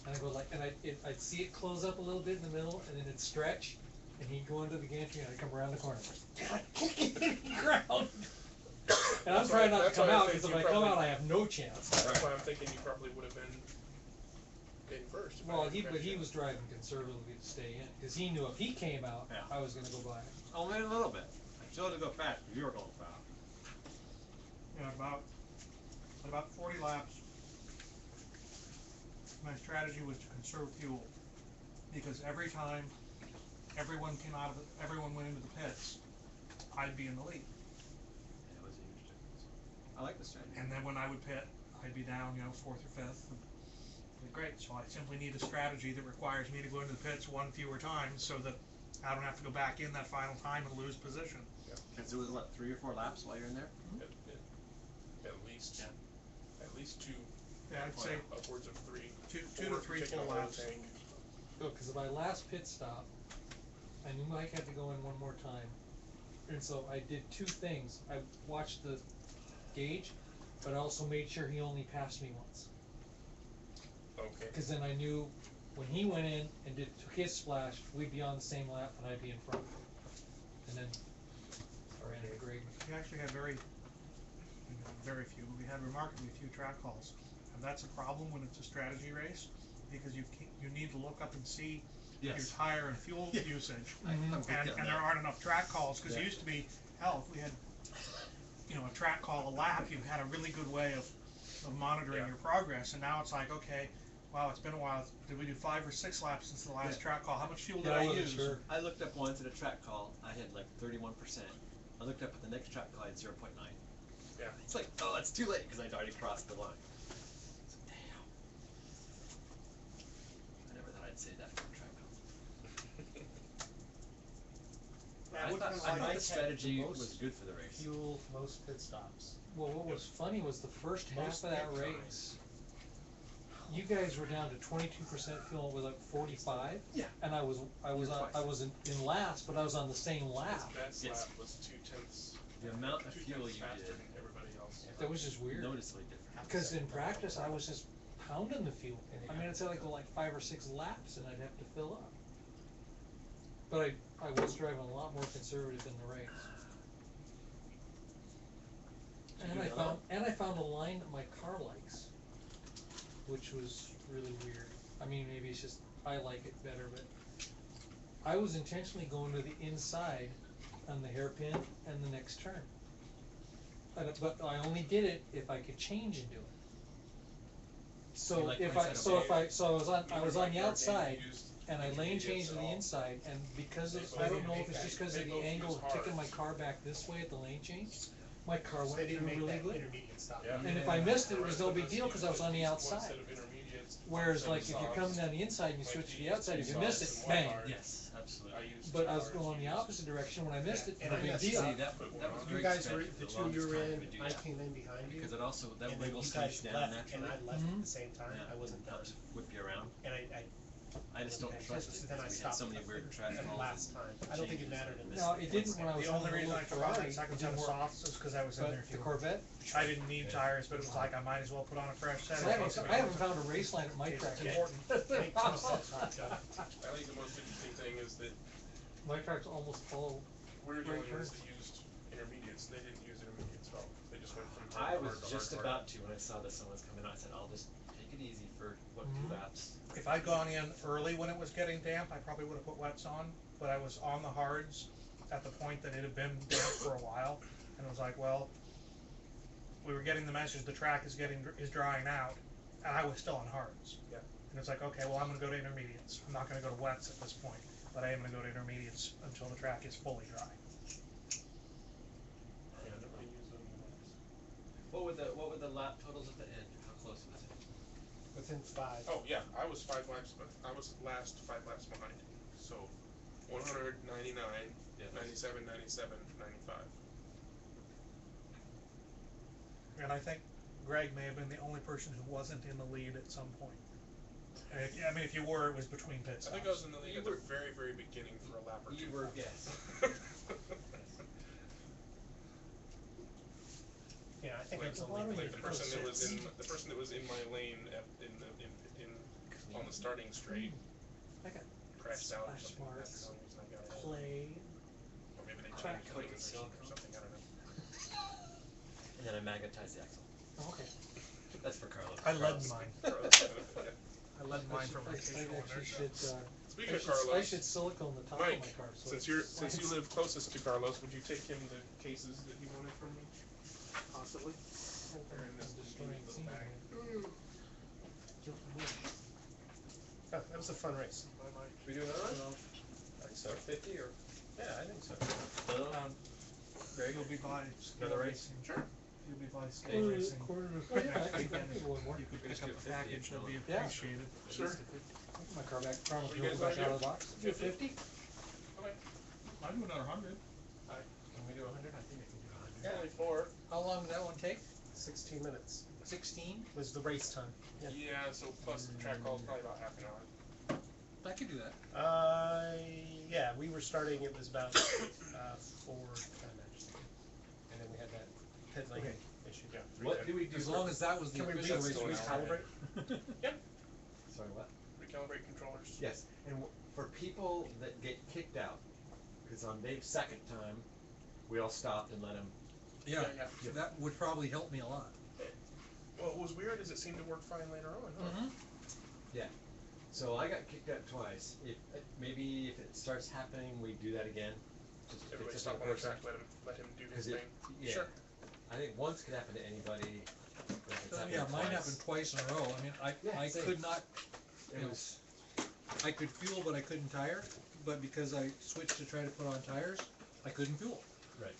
And I go like, and I'd see it close up a little bit in the middle, and then it'd stretch, and he'd go into the gantry, and I'd come around the corner. God, I can't get in the ground. And I'm trying not to come out, because if I come out, I have no chance. That's why I'm thinking you probably would have been in first. if I Well, hadn't but crashed he out. was driving conservatively to stay in, because he knew if he came out, Yeah. I was gonna go by him. Only a little bit. I still had to go fast, but you were going fast. Yeah, about 40 laps, my strategy was to conserve fuel, because every time everyone went into the pits, I'd be in the lead. Yeah, it was a huge difference. I like the strategy. And then when I would pit, I'd be down, 4th or 5th. And it'd be great. So I simply need a strategy that requires me to go into the pits one fewer times so that I don't have to go back in that final time and lose position. And so it was what, 3 or 4 laps while you're in there? At least, Yeah. at least 2. Yeah, I'd say Upwards of 3. 2 Or to 3 taking full a whole laps. tank. No, because my last pit stop, I knew Mike had to go in one more time, and so I did 2 things. I watched the gauge, but I also made sure he only passed me once. Okay. Because then I knew when he went in and took his splash, we'd be on the same lap and I'd be in front. And then I ran into Greg. We actually had very few, but we had remarkably few track calls. And that's a problem when it's a strategy race, because you need to look up and see your tire and fuel usage. Mhm. And there aren't enough track calls, because it used to be, hell, if we had, a track call a lap, you had a really good way of monitoring your progress, and now it's like, okay, wow, it's been a while, did we do 5 or 6 laps since the last track call, how much fuel did I use? Sure. I looked up once at a track call, I had like 31%. I looked up at the next track call, I had 0.9. Yeah. It's like, oh, it's too late, because I'd already crossed the line. So, damn. I never thought I'd say that for a track call. I thought the strategy was good for the race. Fuel, most pit stops. Well, what was funny was the first half Most of that pit race, you guys were down to 22% fuel with like 45. Yeah. And I was in last, but I was on the same lap. That Yes. lap was 2/10. The amount of 2 fuel tenths you faster did, than everybody else. That was just weird. noticeably different. Because in practice, I was just pounding the fuel. I mean, I'd say like go like 5 or 6 laps, and I'd have to fill up. But I was driving a lot more conservative in the race. And I found a line that my car likes, which was really weird. I mean, maybe it's just I like it better, but I was intentionally going to the inside on the hairpin and the next turn. But I only did it if I could change and do it. So like if when I it's so at if I so I was on the outside used and I lane changed to the all. inside, and because of, I don't know if it's just because of the angle of kicking my car back this way at the lane change, my car So went they didn't through make really that good. intermediate stop. Yeah. And if I missed it, it was no big deal because I was on the outside. Instead of intermediates, Whereas instead of like if you're softs, coming down the inside and you like switch to you the use outside, if you two missed softs it, and one bang. hard. Yes, absolutely. I used But two I was hard, going the you used- opposite direction. When I missed it, And no I big messed deal. up. See, that was You very guys were, expensive the for two longest you were time in, to do I that. came in behind you. Because it also, that And then wiggle you squeeze guys down left, and naturally. I left Mhm. at the same time. Yeah, I wasn't done. Whip you around. And I I just don't Okay, trust just it then I because we had stopped so many the weird first- track calls. last and time. I don't think it changes mattered and in this- No, it didn't when I was The only reason I took off that second set of softs is because I was in there But the fueling. Corvette, I didn't need tires, but it was like I might as well put on a fresh set. I haven't found a race line at my It's track. important. Make two sets not done. I think the most interesting thing is that My track's almost all. we're the Right only ones turns. that used intermediates. They didn't use intermediates at all. They just went from I hard was to just hard. about to when I saw that someone's coming out. I said, I'll just take it easy for what Mhm. 2 laps. If I'd gone in early when it was getting damp, I probably would have put wets on, but I was on the hards at the point that it had been damp for a while, and it was like, well, we were getting the message the track is drying out, and I was still on hards. Yeah. And it's like, okay, well, I'm gonna go to intermediates. I'm not gonna go to wets at this point, but I am gonna go to intermediates until the track is fully dry. Yeah, nobody used them once. What were the lap totals at the end? How close was it? Within 5. Oh yeah, I was 5 laps, but I was last 5 laps behind. So 100, 99, Yeah. 97, 97, 95. And I think Greg may have been the only person who wasn't in the lead at some point. I mean, if you were, it was between pit I stops. think I was in the league at the very, very beginning for a lap or two. You were, yes. Yeah, I think like, I was only like the person that was in six. the person that was in my lane on the starting straight I got crashed out or splash something. That's marks, the only reason I got ahead. clay. Or maybe they crack changed the like lane a machine silk. or something. I don't know. And then I magnetized the axle. Oh, okay. That's for Carlos. I led mine. Yeah. I led mine from I rotational actually inertia. should, Speaking of I Carlos, should silicone the top Mike, of my car. So since it's you live closest to Carlos, would you take him the cases that he wanted from me? Possibly. They're in this destroying little bag. scenery. Oh, that was a fun race. Should we do another one? I think so. 50 or? Yeah, I think so. Greg will be by Another race? Sure. You'll be by stage Quarter, racing. quarter to, Next yeah, I can weekend. do one more. You could Just pick do up a 50 package, if that'll be Yeah. appreciated. Sure. My car back, car What will do you go guys back wanna out do? of the box. Do 50? I'd do another 100. Can we do 100? I think I can do 100. Yeah. Only 4. How long did that one take? 16 minutes 16? was the race time. Yeah, so plus the track call, probably about half an hour. I could do that. Yeah, we were starting, it was about 4, and then we had that pit lane Okay. issue. Yeah. What do we do? As long as that was the Can we official race. recalibrate? Sorry, what? Recalibrate controllers. Yes, and for people that get kicked out, because on Dave's second time, we all stopped and let him. Yeah, Yeah. that would probably help me a lot. Well, what was weird is it seemed to work fine later on. Mm-hmm. So I got kicked out twice. If maybe if it starts happening, we do that again. Just if Everybody it's stop a on the person. track, let him do his 'Cause it- thing. yeah. Sure. I think once could happen to anybody. But if it's Yeah, happened mine twice, happened twice in a row. I mean, Yeah, I same. could not, It you know, was. I could fuel, but I couldn't tire. But because I switched to try to put on tires, I couldn't fuel. Right.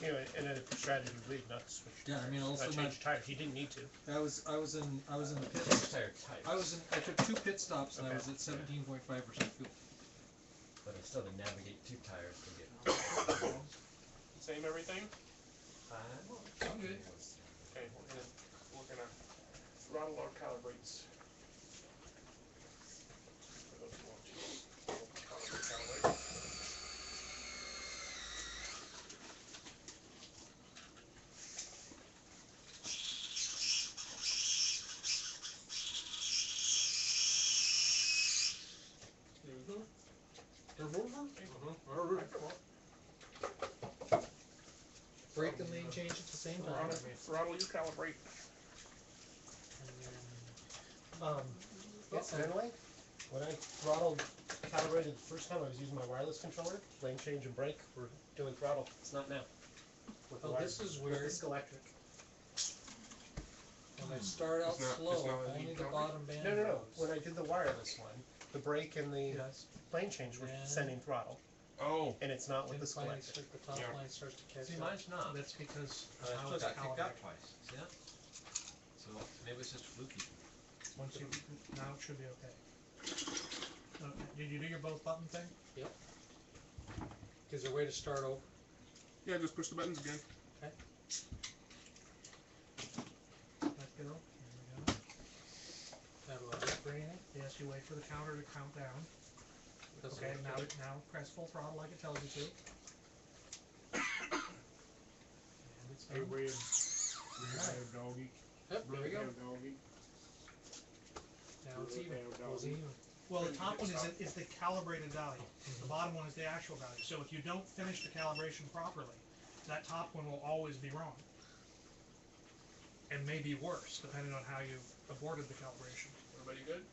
You know, and then a strategy would lead not to switch Yeah, I mean, all of a not sudden change tires. He didn't need to. I was in the pit. Tire type. I took 2 pit stops and I Okay. was at 17.5% fuel. But I still had to navigate 2 tires to get. Same everything? I'm good. Okay, we're gonna throttle our calibrates. For those who want to. We'll calibrate. Brake and lane change at the same time. Throttle you calibrate. Incidentally, when I throttled calibrated the first time, I was using my wireless controller. Lane change and brake were doing throttle. It's not now. With the Oh, wireless- this is with weird. the Scalectric. When I start out It's not- slow, it's not a only lead the calibrate? bottom band No. goes. When I did the wireless one, the brake and the Yes. lane change were And- sending throttle, Oh. and it's not with Then the finally Scalectric. the top Yeah. line starts to catch See, up. mine's not. That's because I how still it's got kicked out calibrated. twice. See that? So maybe it's just fluky. Once you, now it should be okay. Okay, did you do your both button thing? Is there a way to start over? Yeah, just push the buttons again. Let go. There we go. Have a look for anything? Yes, you wait for the counter to count down. That's Okay, what- now press full throttle like it tells you to. And it's Hey, done. red tail doggy. Yep, there we go. Blue tail doggy. Now it's even. Blue tail Goes doggy. even. Well, the top one is the calibrated value. The bottom one is the actual value. So if you don't finish the calibration properly, that top one will always be wrong. And maybe worse, depending on how you aborted the calibration. Everybody good?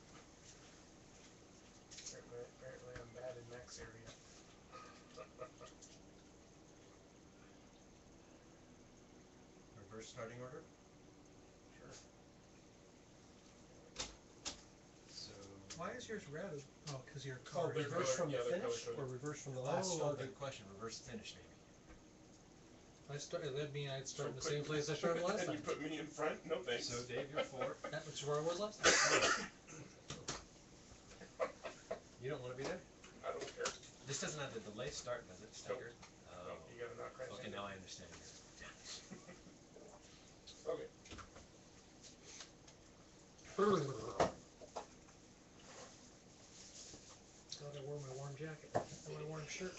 Apparently I'm bad in Max area. Reverse starting order? Sure. So. Why is yours red? Oh, because your Oh, car is they're red. reverse from the yeah, they're finish color-coded. or reverse from the last Oh, start? good question. Reverse finish, maybe. That'd mean I'd start in the So same put- place I started last And time. you put me in front? No thanks. So, Dave, you're 4. That was where I was last time. You don't want to be there? I don't care. This doesn't have the delay start, does it? Staggered? No, Oh. you gotta not crash. Okay, into now it. I understand. Okay. Thought I wore my warm jacket and my warm shirt.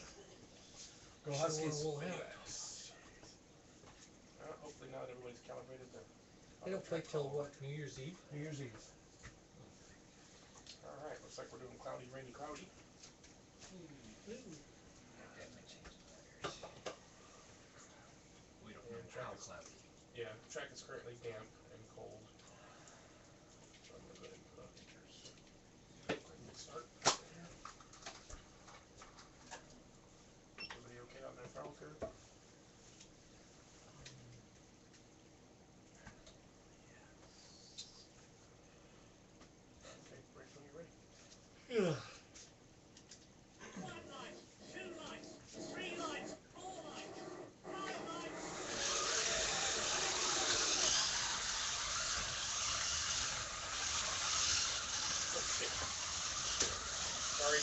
Go Should've worn a Huskies. wool hat. Hopefully not everybody's calibrated their. They don't play till what, New Year's Eve? New Year's Eve. Alright, looks like we're doing cloudy, rainy, cloudy. We don't Yeah, know track how is- cloudy. Yeah, the track is currently damp and cold. So I'm gonna go ahead and put on pictures. Go ahead and start. Everybody okay on their throttle curve? Okay, brakes when you're ready. Yeah. 1 light, 2 lights, 3 lights, 4 lights, 5 lights. Okay. Sorry.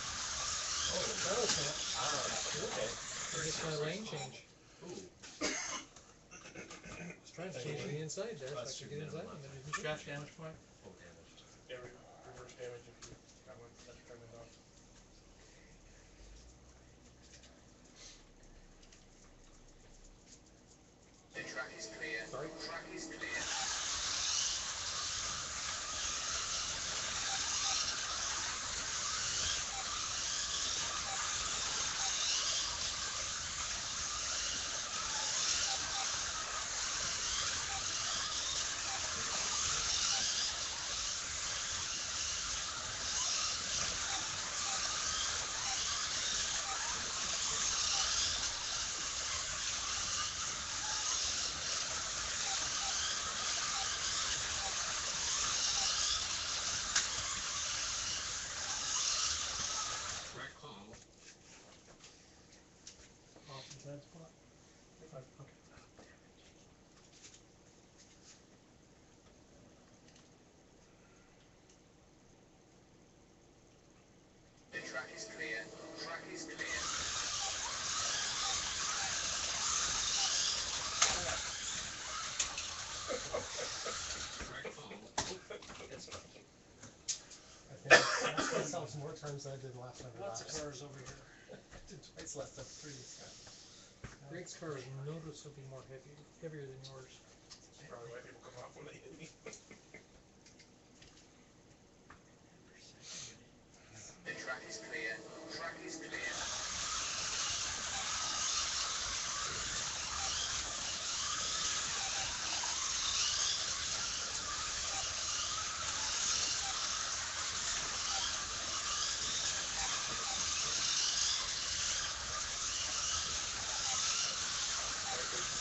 That'll count. Okay. I guess my lane change. Ooh. I was trying to change the inside there, so I That's could your get inside minimum and then left. it didn't Scratch damage point. Full damaged. Yeah, reverse damage if you got one. That's turned it off. The track is clear. Sorry. Track is clear. Track call. Off the dead spot. Okay. The track is clear. Track is clear. Track call. It's fine. I think I asked myself more times than I did last time. I Lots of laughed. cars over here. I did twice last time, previous time. Greg's car is noticeably more heavier than yours. That's probably why people come off when they hit me. The track is clear. Track is clear.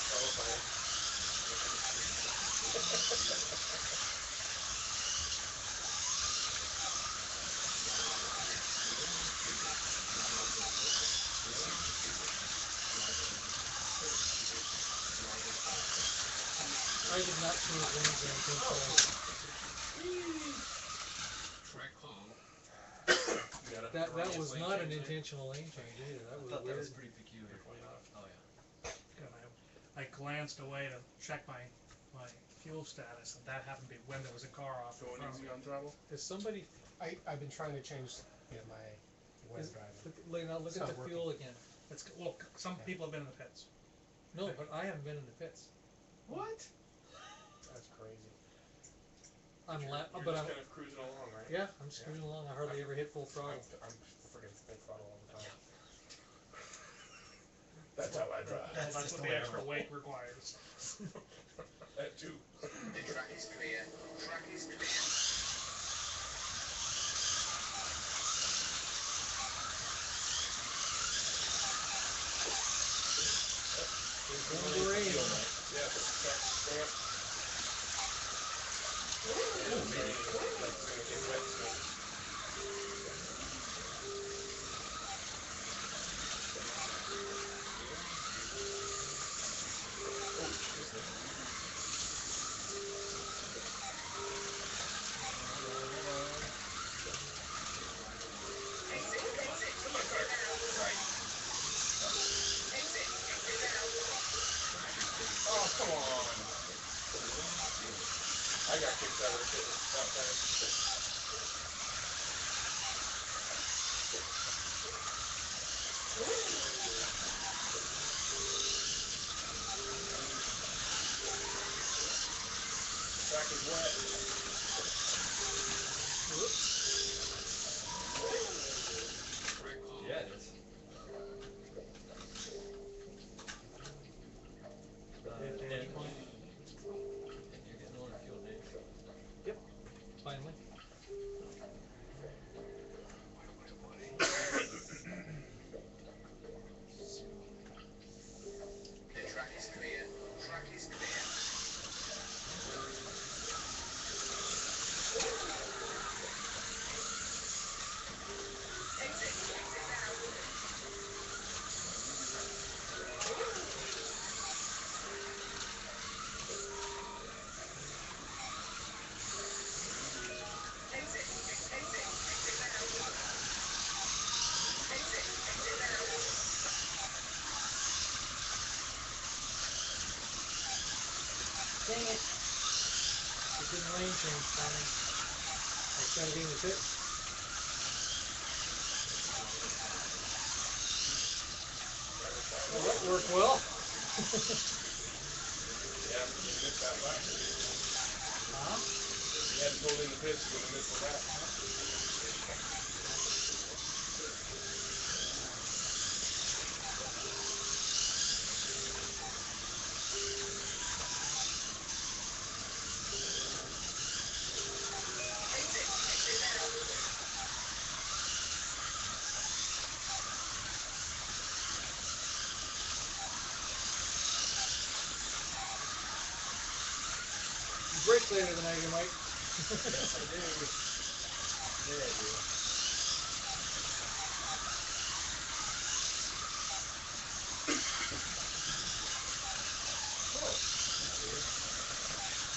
Qualifying. did not change lanes or anything, so Track home. You gotta that was lane not an change there? intentional lane change either. That I was thought that weird. was pretty peculiar. Oh yeah. And I glanced away to check my fuel status, and that happened to be when there was a car off in Going front of easy me. on throttle. Is somebody I've been trying to change my way Is- of driving. now look It's at not the working. fuel again? Well, some Yeah. people have been in the pits. No, but I haven't been in the pits. What? That's crazy. I'm You're but just I'm kind of cruising along, right? yeah, I'm just cruising along. I hardly ever hit full throttle. I'm friggin' full throttle all the time. That's how I drive. That's just what the the way I extra roll. weight requires. That too. The track is clear. Track is clear. Going to rain. Yeah. Start up. Oh, come on. I got kicked out of the pit that time. Track is wet. Track home. Yeah, it is. At any point. You're getting low on fuel, Dave. Finally. The track is clear. Track is clear. Dang it. It didn't lane change finally. I was trying to get in the pit. Well, that worked well. Yeah, you missed that lap. Huh? You had to pull in the pits, you would have missed the lap. You brake later than I do, Mike. Yes, I do. There I do.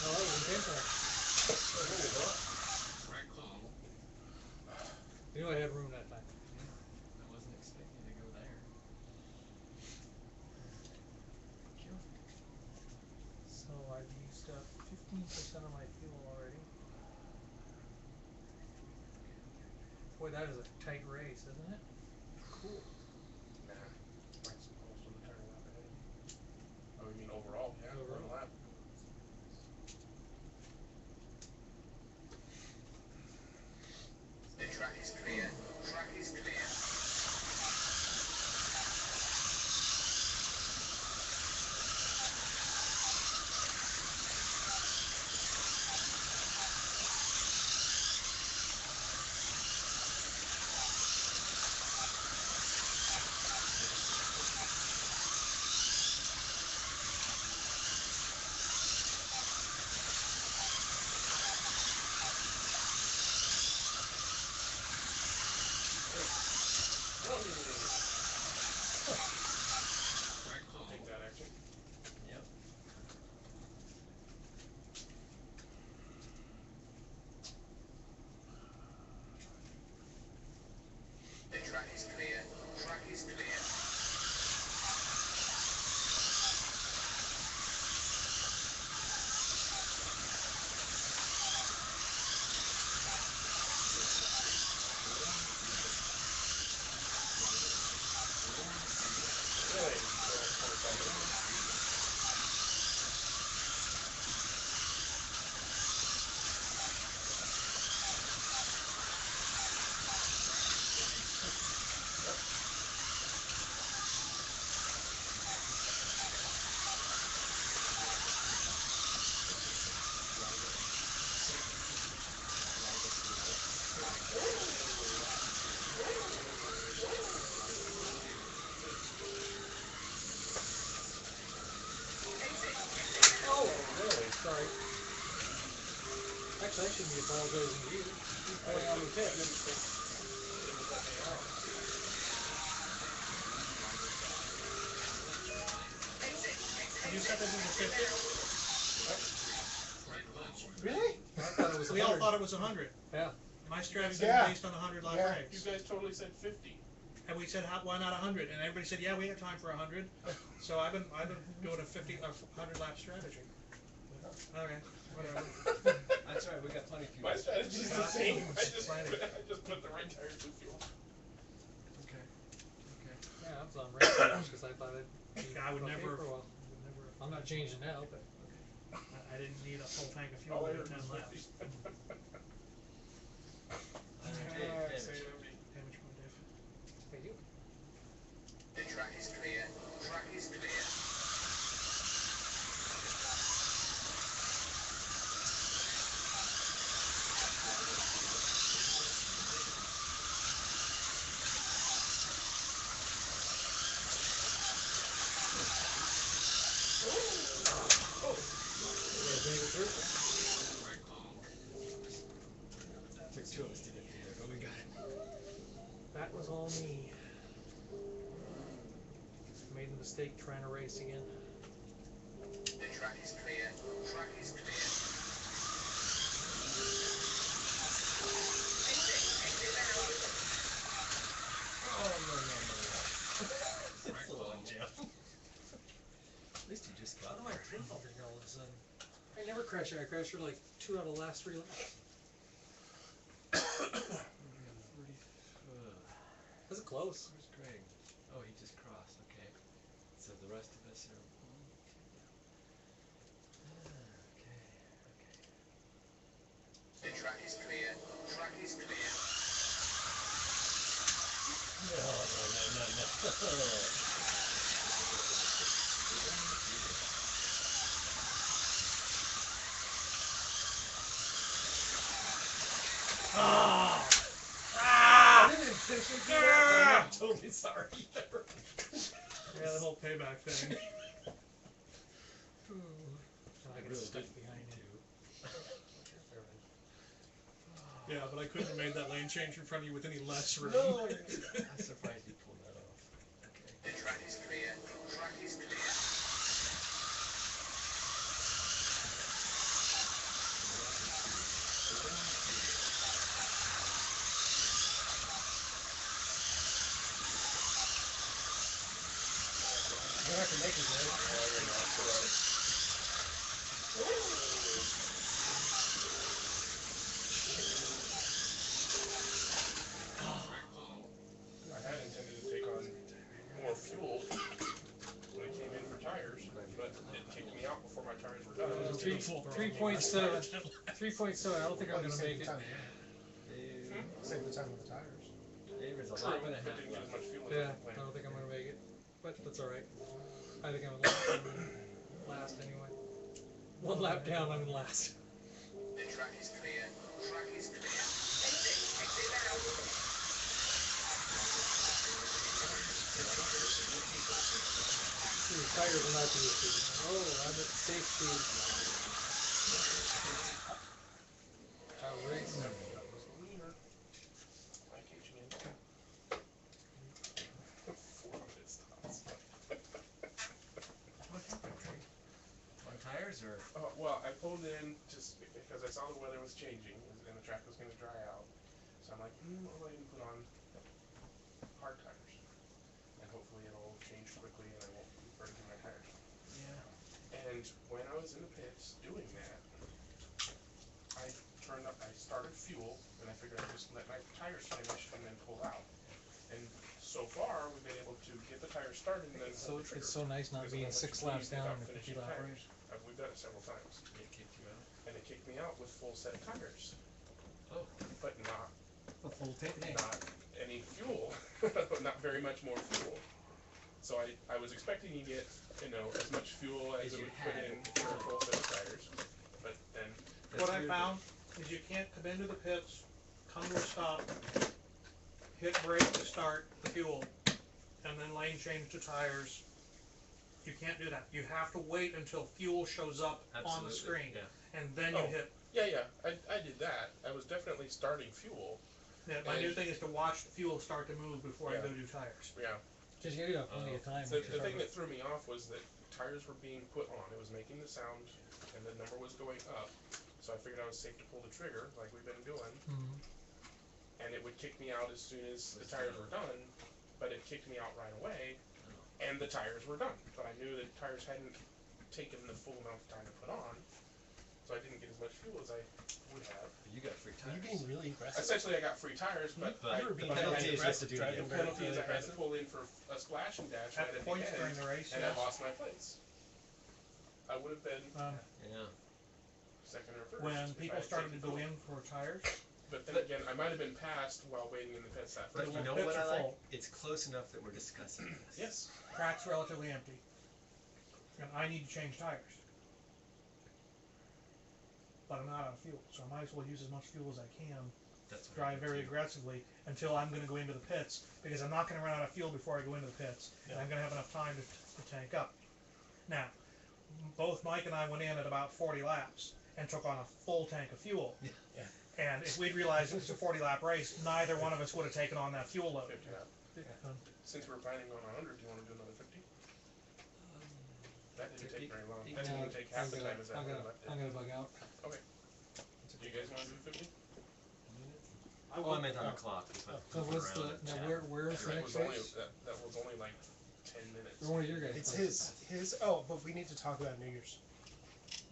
No, that was intentional. Track home. You know I had room that time. I wasn't expecting to go there. So I've used up 15% of my fuel already. Boy, that is a tight race, isn't it? Cool. Nah. Mike's almost on the turn lap ahead. Oh, you mean overall? Yeah, Overall. one lap. The track is clear. Track is clear. Track home. Take that action. Yep. shouldn't be apologizing to you. You pulling out of the pit. You said this was a 50? Really? I thought it was We all 100. thought it was 100. Yeah. My strategy Yeah. was based on the 100 lap Yeah. You race. guys totally said 50. And we said, why not 100? And everybody said, yeah, we got time for 100. So I've been doing a 100 lap strategy. Okay, whatever. That's right, we got plenty of fuel. My strategy's the Got same. I plenty. just put the right tires in fuel. Okay. Okay. Yeah, I was on Raceways because I thought it'd be Yeah, I would okay never. for a while. I'm not changing now, but I didn't need a full tank of fuel All I to heard get 10 was laps. 50. Okay, finish. Say it, everybody. Damage one, Dave. thank you. The track is clear. Track is clear. Took two of us to get there, but we got it. That was all me. Made a mistake trying to race again. The track is clear. Track is clear. Oh, no, no, no, no. It's a long jump. At least you just got How do I drink all of a sudden? I never crash here. I crashed for like 2 out of the last 3 laps. Was it close? Where's Greg? Oh, he just crossed, okay. So the rest of us are 1, 2 down. Okay, okay. The track is clear. Track is clear. No, no, no, no, no. Ah! I didn't finish it. I'm totally sorry. Yeah, the whole payback thing. I get stuck behind you. Yeah, but I couldn't have made that lane change in front of you with any less room. No, I'm surprised you pulled that off. Okay. The track is clear. Track is clear. You're not gonna make it, man. I had intended to take on more fuel when I came in for tires, but it kicked me out before my tires were done. 3.7. 3.7. I don't think I'm gonna make it. Save the time with the tires. David's a True, lap and a but half didn't get as left. much fuel as Yeah, I I planned. don't think I'm gonna make it, but that's all right. I think I'm in last anyway. 1 lap down, I'm in last. The track is clear. Track is clear. See, the tires are not the issue. Oh, I'm at safe speed. Outrageous. That was the leaner. Hi, Cajun. 400 stops. What happened, Greg? On tires or? Well, I pulled in just because I saw the weather was changing and the track was going to dry out. So I'm like, I'll go ahead and put on hard tires. And hopefully it'll change quickly and I won't be burning through my tires. Yeah. And when I was in the pits doing that, I started fuel and I figured I'd just let my tires finish and then pull out. And so far, we've been able to get the tires started and then pull the trigger. It's so nice not Because being it won't let 6 you laps leave down without in a 50 finishing lap tires. race. We've done it several times. It kicked you out. And it kicked me out with full set tires. Oh. But not A full tank. not any fuel, not very much more fuel. So I was expecting to get, as much fuel as As it you would put had. in for a full set of tires. But then, What I found is you can't come into the pits, come to a stop, hit brake to start the fuel, and then lane change to tires. You can't do that. You have to wait until fuel shows up on the Absolutely, screen, yeah. and then you Oh. hit Yeah, I did that. I was definitely starting fuel. Yeah, my new thing is to watch the fuel start to move before I go do tires. Yeah. Just you got plenty of time. The thing that threw me off was that tires were being put on. It was making the sound, and the number was going up. So I figured I was safe to pull the trigger, like we've been doing. Mhm. And it would kick me out as soon as the tires were done, but it kicked me out right away, and the tires were done. But I knew that tires hadn't taken the full amount of time to put on, so I didn't get as much fuel as I would have. You got free Are tires. you being really aggressive? Essentially, I got free tires, but You were being the really penalty is aggressive do it driving again. very, penalty is really I had to aggressive. pull in for a splash and dash right At at the points end, during the race, and yes. I lost my place. I would have been Yeah. second or first. When if I people had started to taken go fuel. in for tires, But then again, I might have been passed while waiting in the pits that But first you time. know pits what are I like? full. It's close enough that we're discussing this. Yes. track's relatively empty. And I need to change tires. But I'm not out of fuel, so I might as well use as much fuel as I can, That's what I drive do very too. aggressively until I'm gonna go into the pits, because I'm not gonna run out of fuel before I go into the pits, and I'm gonna have enough time to tank up. Now, both Mike and I went in at about 40 laps and took on a full tank of fuel. Yeah. And if we'd realized it was a 40-lap race, neither one of us would have taken on that fuel load. 50 lap. Since we're planning on 100, do you want to do another 50? That didn't take very long. That didn't even take half the time as that I'm one gonna left I'm did. gonna bug out. Do you guys want to do 50? Oh, I meant on the clock. Just like So goofing what's around the and now chatting. where's the That next was only race? that was only like 10 minutes. For one of your guys. It's places. his. Oh, but we need to talk about New Year's.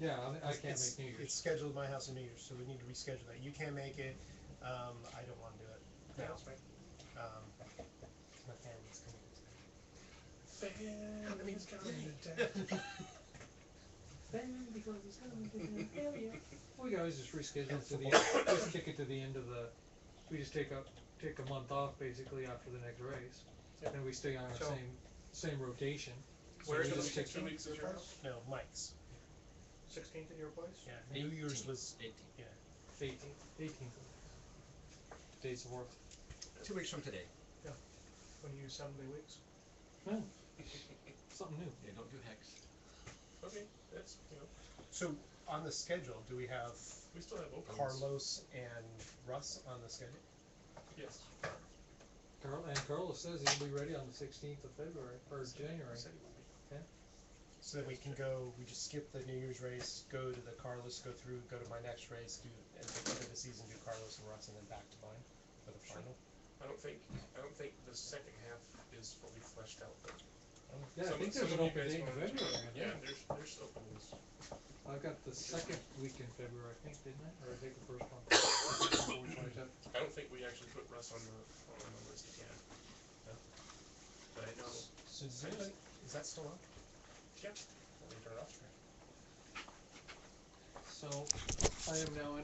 Yeah, I can't It's- make New Year's. It's scheduled at my house on New Year's, so we need to reschedule that. You can't make it. I don't want to do it. Yeah, now. that's fine. My family's coming. Family's coming to town. Because it's gonna be hell yeah. We can always just reschedule it to the end, just kick it to the end of the, we just take a month off basically after the next race. Yep. And we stay on our So- same rotation. So Where's we the just next kick- 2 weeks at your house? No, Mike's. 16th at your place? Yeah. New Year's was. 18. 18th. Days of work. 2 weeks from today. When you use 7-day weeks? No. Something new. Yeah, don't do hex. Okay, that's, So on the schedule, do we have we still have openings. Carlos and Russ on the schedule? Yes. Carlos says he'll be ready on the 16th of February, or January. Said he would be. So that we can go. We just skip the New Year's race, go to the Carlos, go through, go to my next race, do at the end of the season, do Carlos and Russ, and then back to mine for the final. I don't think the second half is fully fleshed out though. Yeah, I think Some there's of an you open guys date in wanna- February. I Yeah, think. there's openings. I've got the second week in February, I think, didn't I? Or I think the first one. Before we finished up. I don't think we actually put Russ on the list yet. But I know. So does anybody, is that still on? Yeah. Let me turn it off. So I am now in